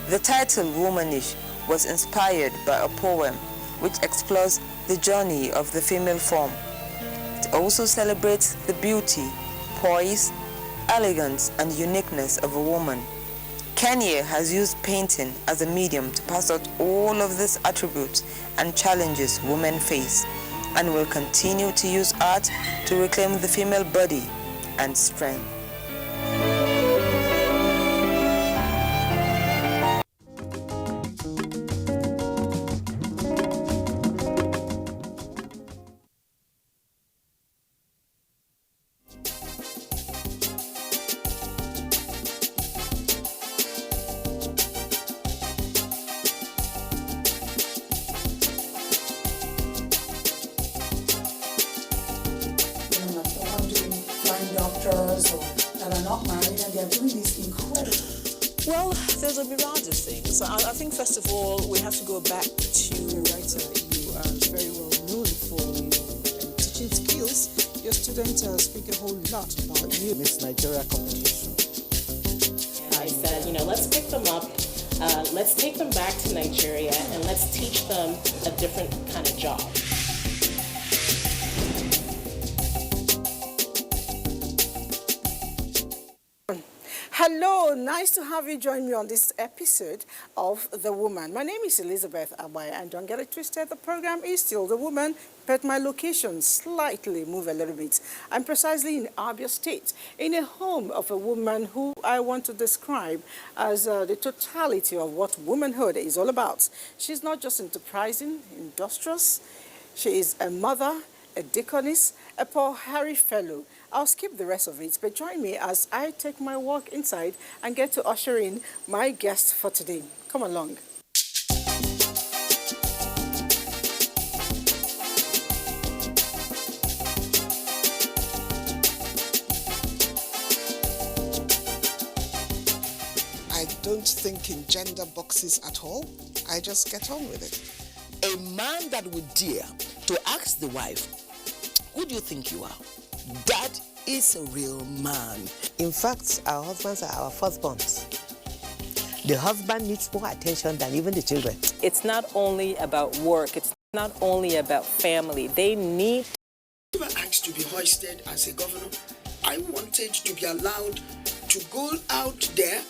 The title Womanish was inspired by a poem which explores the journey of the female form. It also celebrates the beauty, poise, elegance, and uniqueness of a woman. Kenya has used painting as a medium to pass out all of these attributes and challenges women face, and will continue to use art to reclaim the female body and strength. are doing this incredible. Well, there's a myriad of things. I think, first of all, we have to go back to the writer. You are very well known for your teaching skills. Your students speak a whole lot about you. Miss Nigeria competition. And I said, let's pick them up. Let's take them back to Nigeria and let's teach them a different kind of job. Hello, nice to have you join me on this episode of The Woman. My name is Elizabeth Abai, and don't get it twisted, the program is still The Woman, but my location slightly moved a little bit. I'm precisely in Abia State, in a home of a woman who I want to describe as the totality of what womanhood is all about. She's not just enterprising, industrious. She is a mother, a deaconess, a Paul Harry Fellow. I'll skip the rest of it, but join me as I take my walk inside and get to usher in my guest for today. Come along. I don't think in gender boxes at all. I just get on with it. A man that would dare to ask the wife, who do you think you are? That is a real man. In fact, our husbands are our firstborns. The husband needs more attention than even the children. It's not only about work, it's not only about family. They need. When I asked to be hoisted as a governor, I wanted to be allowed to go out there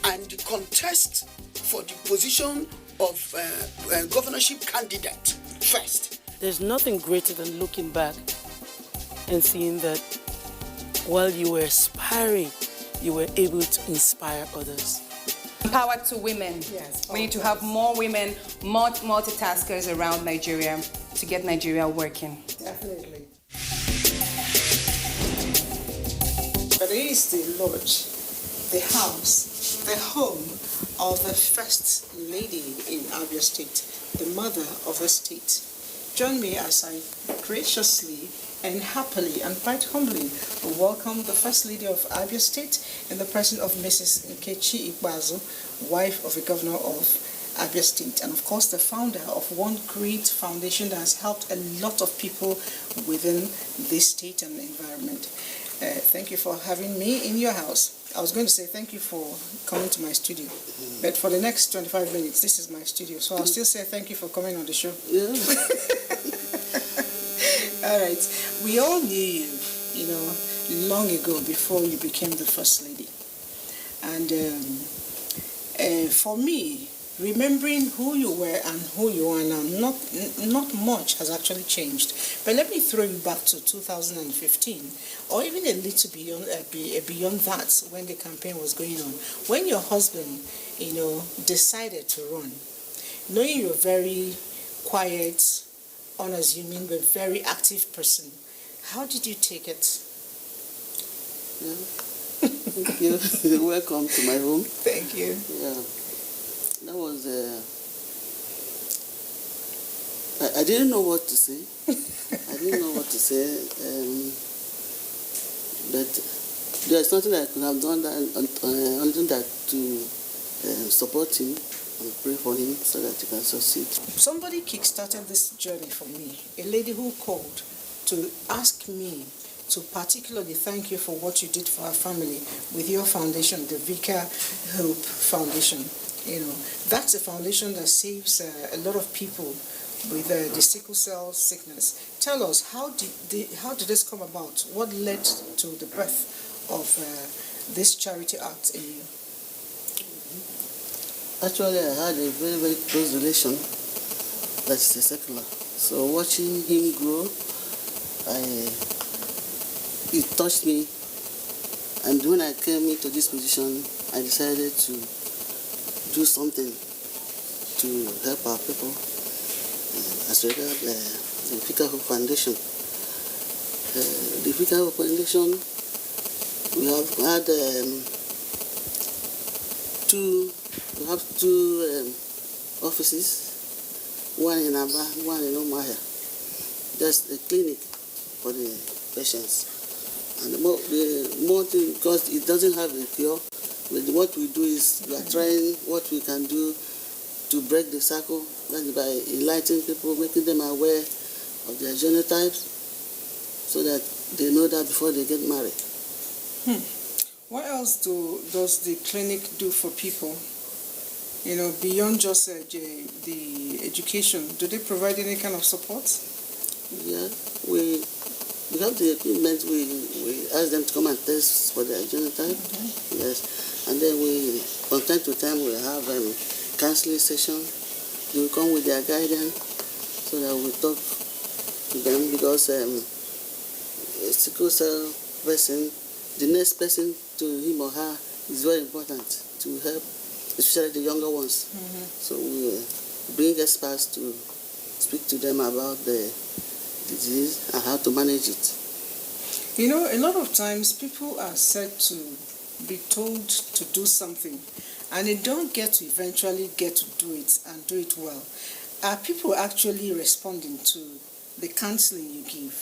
and contest for the position of governorship candidate first. There's nothing greater than looking back and seeing that while you were aspiring, you were able to inspire others. Power to women. Yes, we need to have more women, more multitaskers around Nigeria to get Nigeria working. Definitely. But it is the lodge, the house, the home of the First Lady in Abia State, the mother of a state. Join me as I graciously and happily and quite humbly welcome the First Lady of Abia State in the person of Mrs. Nkechi Ikpeazu, wife of the Governor of Abia State, and of course the founder of one great foundation that has helped a lot of people within this state and environment. Thank you for having me in your house. I was going to say thank you for coming to my studio, but for the next 25 minutes, this is my studio, so I'll still say thank you for coming on the show. Yeah. All right. We all knew you, long ago before you became the First Lady. And for me, remembering who you were and who you are now, not much has actually changed. But let me throw you back to 2015, or even a little beyond that, when the campaign was going on. When your husband, decided to run, knowing you're a very quiet, unassuming but very active person, how did you take it? Thank you. Welcome to my home. Thank you. Yeah, that was. I didn't know what to say. But there's nothing I could have done other than to support him and pray for him so that he can succeed. Somebody kickstarted this journey for me, a lady who called to ask me to particularly thank you for what you did for our family with your foundation, the Vicar Hope Foundation. That's a foundation that saves a lot of people with the sickle cell sickness. Tell us, how did this come about? What led to the birth of this charity act in you? Actually, I had a very, very close relation that is a secular. So watching him grow, it touched me. And when I came into this position, I decided to do something to help our people as regards the Vicar Hope Foundation. The Vicar Hope Foundation, we have had two offices, one in Aba, one in Omaya. Just a clinic for the patients. And the more thing, because it doesn't have a cure, but what we do is we are trying what we can do to break the cycle, that's by enlightening people, making them aware of their genotypes, so that they know that before they get married. What else does the clinic do for people? You know, beyond just the education, do they provide any kind of support? Yeah, we have the equipment. We ask them to come and test for their genotype. Yes, and then from time to time, we have counseling session. They will come with their guidance so that we talk to them, because a sickle cell person, the next person to him or her is very important to help, especially the younger ones. So we bring experts to speak to them about the disease and how to manage it. You know, a lot of times people are said to be told to do something and they don't get to eventually get to do it and do it well. Are people actually responding to the counseling you give?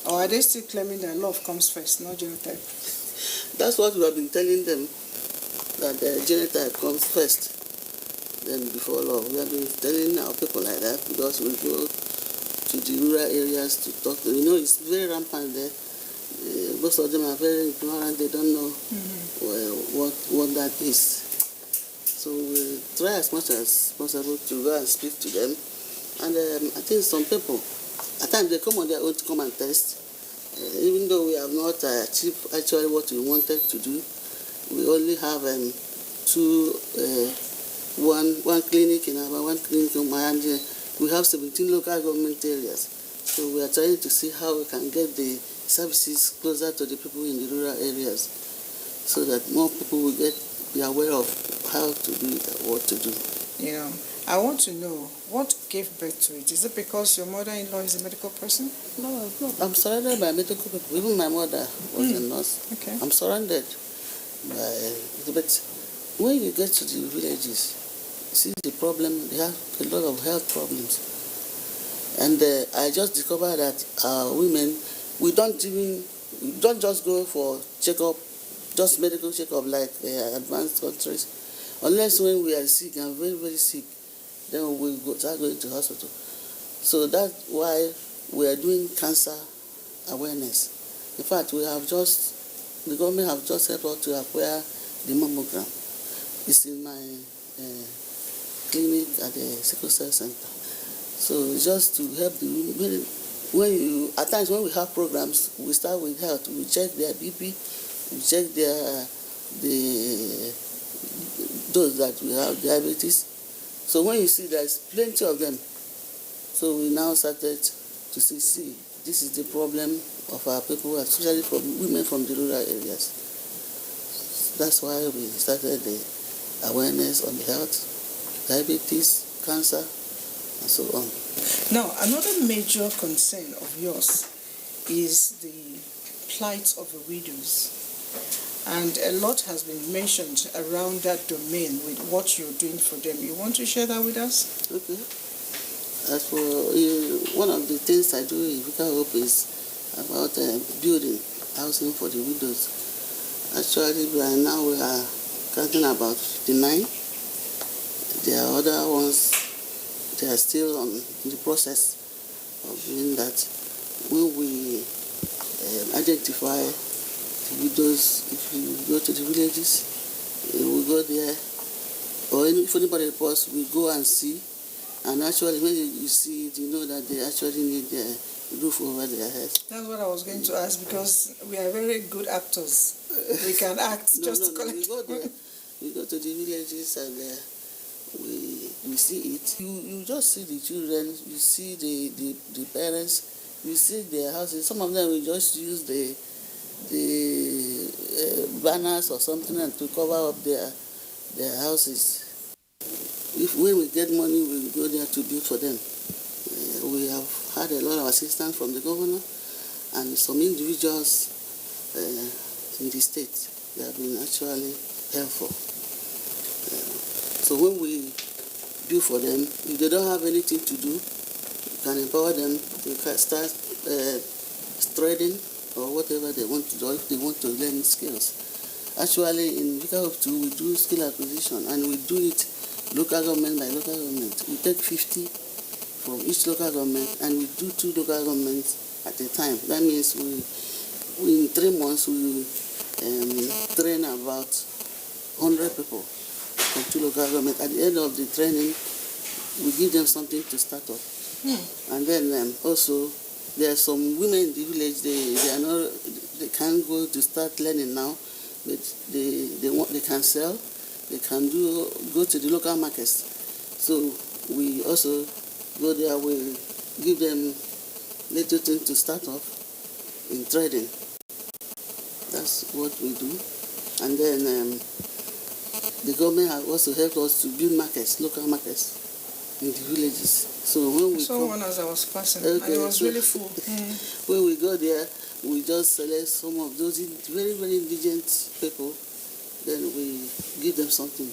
Or are they still claiming that love comes first, not genotype? That's what we have been telling them, that the genotype comes first, then before love. We have been telling our people like that because we go to the rural areas to talk to them. You know, it's very rampant there. Most of them are very ignorant. They don't know what that is. So we try as much as possible to go and speak to them. And I think some people, at times they come on their own to come and test. Even though we have not achieved actually what we wanted to do, we only have one clinic in Aba, one clinic in Mayanje. We have 17 local government areas. So we are trying to see how we can get the services closer to the people in the rural areas, so that more people will be aware of how to do it and what to do. You know, I want to know what gave birth to it. Is it because your mother-in-law is a medical person? No. I'm surrounded by medical people. Even my mother was a nurse. Okay. I'm surrounded by, but when you get to the villages, you see the problem. They have a lot of health problems, and I just discovered that women, we don't just go for checkup, just medical checkup like advanced countries, unless when we are sick and very, very sick, then we start going to hospital. So that's why we are doing cancer awareness. In fact, the government have just helped us to acquire the mammogram. It's in my clinic at the sickle cell center. So it's just to help the women. At times when we have programs, we start with health. We check their BP, we check those that we have diabetes. So when you see there's plenty of them, so we now started to see this is the problem of our people, especially for women from the rural areas. That's why we started the awareness on the health, diabetes, cancer, and so on. Now, another major concern of yours is the plight of the widows. And a lot has been mentioned around that domain with what you're doing for them. You want to share that with us? Okay. As for one of the things I do in Vicar Hope is about building housing for the widows. Actually, right now we are counting about 59. There are other ones, they are still in the process of doing that. When we identify the widows, if you go to the villages, we go there, or if anybody reports, we go and see. And actually, when you see it, you know that they actually need their roof over their heads. That's what I was going to ask, because we are very good actors. We can act to collect. We go there, we go to the villages and we see it. You just see the children, you see the parents, you see their houses. Some of them will just use the banners or something and to cover up their houses. When we get money, we go there to build for them. We have had a lot of assistance from the governor and some individuals in the state. They have been actually helpful. So when we build for them, if they don't have anything to do, we can empower them. We can start threading or whatever they want to do, if they want to learn skills. Actually, in Vika Hope 2, we do skill acquisition, and we do it local government by local government. We take 50 from each local government, and we do 2 local governments at a time. That means we in 3 months, we train about 100 people from 2 local governments. At the end of the training, we give them something to start up. And then also, there are some women in the village, they can't go to start learning now, but they can sell, they can go to the local markets. So we also go there, we give them little things to start off in trading. That's what we do. And then the government has also helped us to build markets, local markets in the villages. So when we saw one as I was passing, and it was really full. When we go there, we just select some of those very, very indigent people, then we give them something.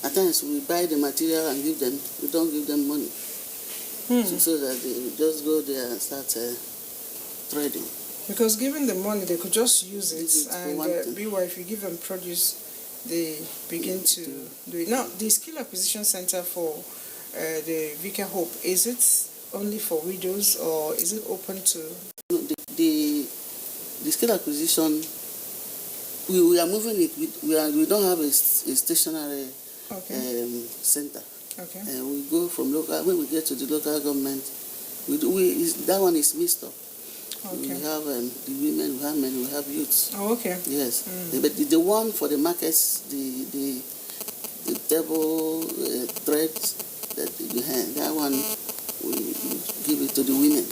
At times we buy the material and give them, we don't give them money. So that they just go there and start trading. Because giving them money, they could just use it, and meanwhile, if you give them produce, they begin to do it. Now, the Skill Acquisition Center for the Vika Hope, is it only for widows, or is it open to? The skill acquisition, we are moving it. We don't have a stationary center. Okay. We go from local. When we get to the local government, that one is mixed up. Okay. We have the women, we have men, we have youths. Oh, okay. Yes, but the one for the markets, the table threads that you have, that one we give it to the women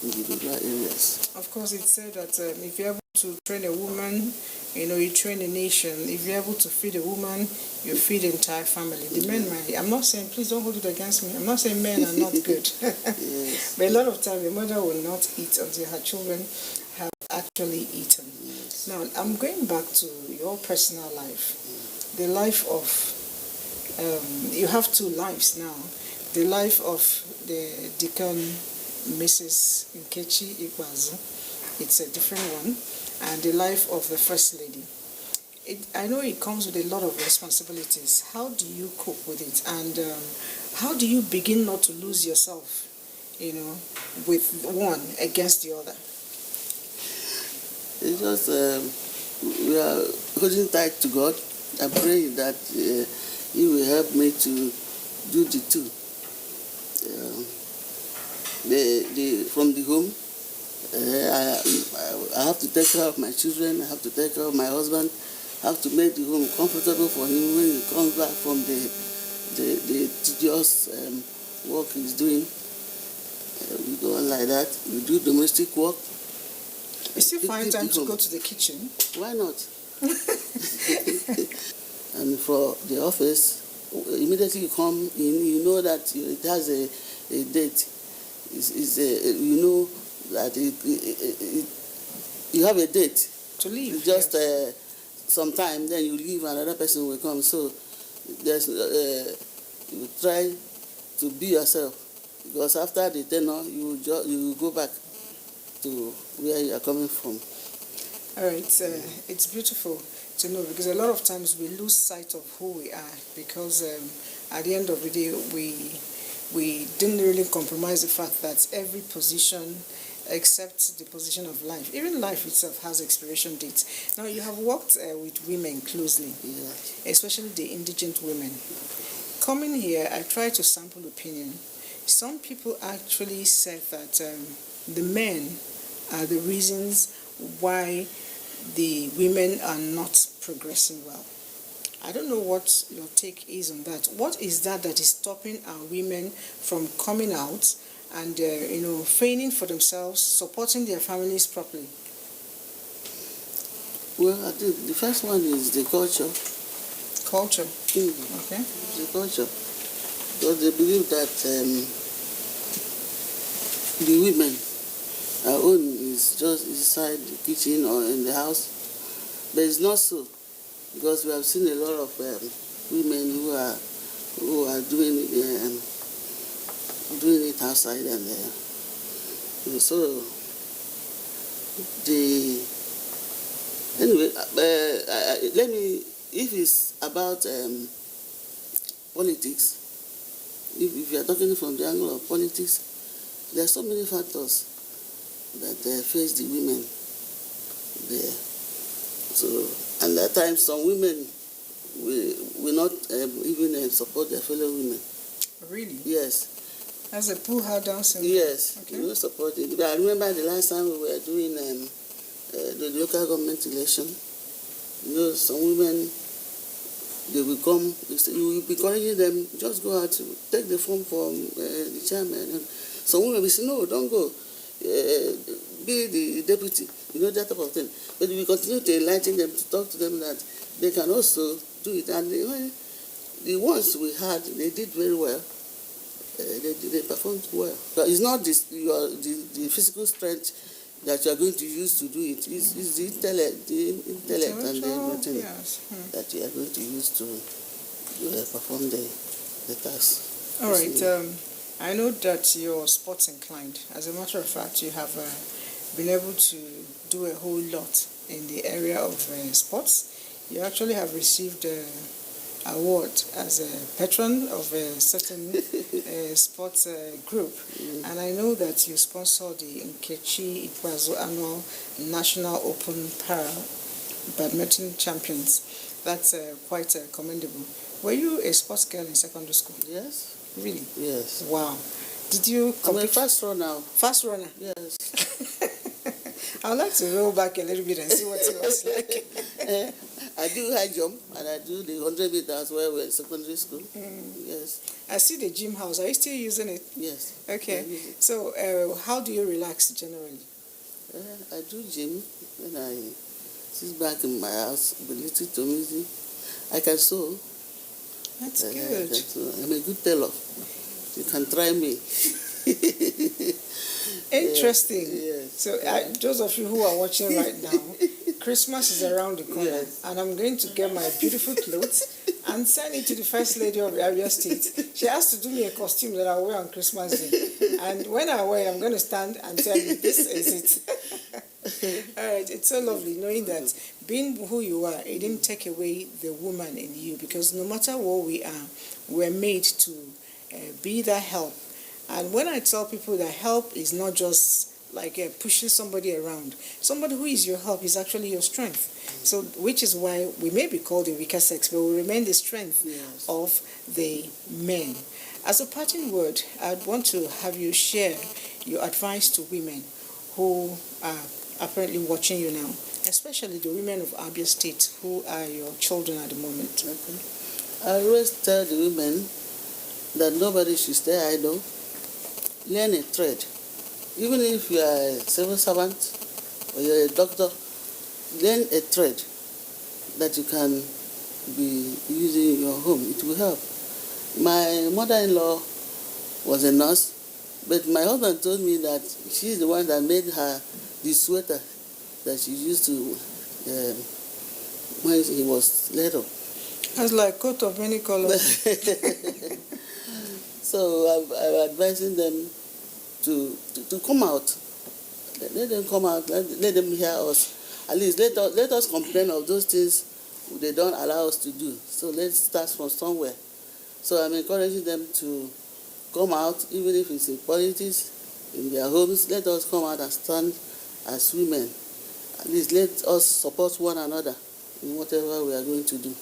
in the rural areas. Of course, it said that if you're able to train a woman, you train a nation. If you're able to feed a woman, you feed the entire family. The men, I'm not saying, please don't hold it against me. I'm not saying men are not good. Yes. But a lot of times, the mother will not eat until her children have actually eaten. Yes. Now, I'm going back to your personal life. The life of, you have 2 lives now. The life of the Deacon Mrs. Nkechi Ikwazu, it's a different one, and the life of the First Lady. I know it comes with a lot of responsibilities. How do you cope with it, and how do you begin not to lose yourself, with one against the other? It's just we are holding tight to God. I pray that He will help me to do the 2. From the home, I have to take care of my children, I have to take care of my husband, I have to make the home comfortable for him when he comes back from the tedious work he's doing. We go on like that. We do domestic work. You still find time to go to the kitchen? Why not? And for the office, immediately you come in, you know that it has a date. You know that you have a date to leave. Just sometime, then you leave, another person will come. So there's you try to be yourself, because after the tenure, you go back to where you are coming from. All right, it's beautiful to know, because a lot of times we lose sight of who we are, because at the end of the day, we didn't really compromise the fact that every position, except the position of life, even life itself has expiration dates. Now, you have worked with women closely, especially the indigent women. Coming here, I tried to sample opinion. Some people actually said that the men are the reasons why the women are not progressing well. I don't know what your take is on that. What is that is stopping our women from coming out and feigning for themselves, supporting their families properly? Well, I think the first one is the culture. Culture. Okay. The culture, because they believe that the women, our own, is just inside the kitchen or in the house, but it's not so. Because we have seen a lot of women who are doing it outside, and so Anyway, let me, if it's about politics, if you are talking from the angle of politics, there are so many factors that face the women there. So, and at times some women will not even support their fellow women. Really? Yes. As a pull her down syndrome? Yes, okay. We will support it. But I remember the last time we were doing the local government election, some women, they will come, you will be encouraging them, just go out, take the form from the chairman. And some women will say, no, don't go, be the deputy, that type of thing. But we continue to enlighten them, to talk to them that they can also do it. And the ones we had, they did very well. They performed well. But it's not the physical strength that you are going to use to do it. It's the intellect and the everything that you are going to use to perform the task. All right. I know that you're sports inclined. As a matter of fact, you have been able to do a whole lot in the area of sports. You actually have received award as a patron of a certain sports group. And I know that you sponsor the Nkechi Ikwazu annual National Open Para Badminton Champions. That's quite commendable. Were you a sports girl in secondary school? Yes. Really? Yes. Wow. Did you compete? I'm a fast runner. Fast runner? Yes. I'd like to roll back a little bit and see what it was like. I do high jump and I do the 100 meters where we're in secondary school. Yes. I see the gym house. Are you still using it? Yes. Okay. So how do you relax generally? I do gym when I sit back in my house, listen to music. I can sew. That's good. I'm a good tailor. You can try me. Interesting. Yes. So those of you who are watching right now, Christmas is around the corner, and I'm going to get my beautiful clothes and send it to the First Lady of Abia State. She has to do me a costume that I'll wear on Christmas Day. And when I wear it, I'm going to stand and tell you, this is it. All right, it's so lovely knowing that being who you are, it didn't take away the woman in you, because no matter what we are, we're made to be that help. And when I tell people that help is not just like pushing somebody around, somebody who is your help is actually your strength. So, which is why we may be called the weaker sex, but we remain the strength of the men. As a parting word, I'd want to have you share your advice to women who are apparently watching you now, especially the women of Abia State who are your children at the moment. Okay. I always tell the women that nobody should stay idle. Learn a trade. Even if you are a civil servant or you're a doctor, learn a trade that you can be using in your home. It will help. My mother-in-law was a nurse, but my husband told me that she's the one that made her the sweater that she used to when he was little. That's like coat of many colors. So I'm advising them to come out. Let them come out. Let them hear us. At least let us complain of those things they don't allow us to do. So let's start from somewhere. So I'm encouraging them to come out, even if it's in politics, in their homes. Let us come out and stand as women. At least let us support one another in whatever we are going to do.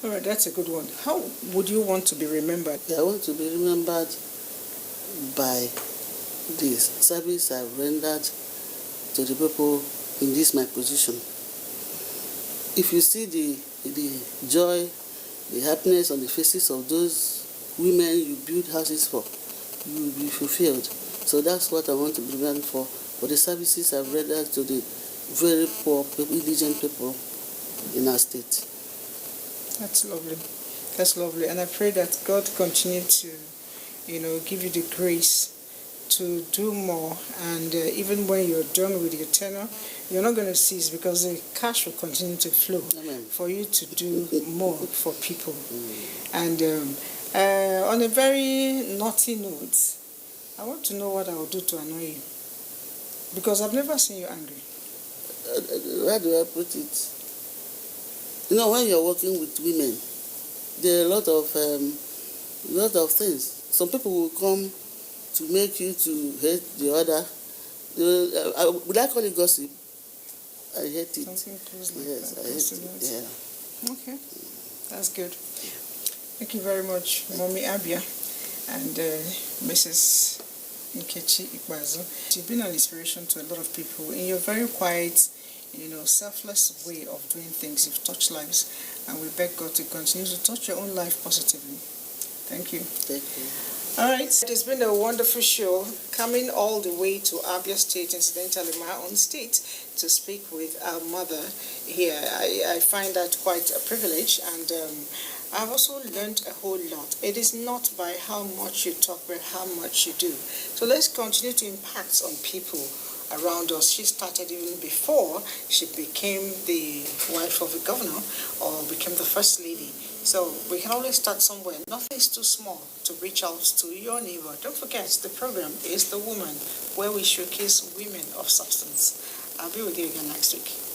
All right, that's a good one. How would you want to be remembered? I want to be remembered by the service I've rendered to the people in this my position. If you see the joy, the happiness on the faces of those women you build houses for, you will be fulfilled. So that's what I want to be remembered for the services I've rendered to the very poor, indigent people in our state. That's lovely. That's lovely. And I pray that God continue to, give you the grace to do more. And even when you're done with your tenure, you're not going to cease, because the cash will continue to flow. Amen. For you to do more for people. And on a very naughty note, I want to know what I will do to annoy you. Because I've never seen you angry. how do I put it? You know, when you're working with women, there are a lot of things. Some people will come to make you to hate the other. Would I call it gossip? I hate it. Something close like yes, that. I hate it. Yeah. Okay, that's good. Thank you very much, Mommy Abia and Mrs. Nkechi Ikbazo. You've been an inspiration to a lot of people in your very quiet, selfless way of doing things. You've touched lives, and we beg God to continue to touch your own life positively. Thank you. Thank you. All right, it has been a wonderful show, coming all the way to Abia State, incidentally my own state, to speak with our mother here. I find that quite a privilege, and I've also learned a whole lot. It is not by how much you talk, but how much you do. So let's continue to impact on people around us. She started even before she became the wife of a governor or became the first lady. So we can always start somewhere. Nothing is too small to reach out to your neighbor. Don't forget, the program is The Woman, where we showcase women of substance. I'll be with you again next week.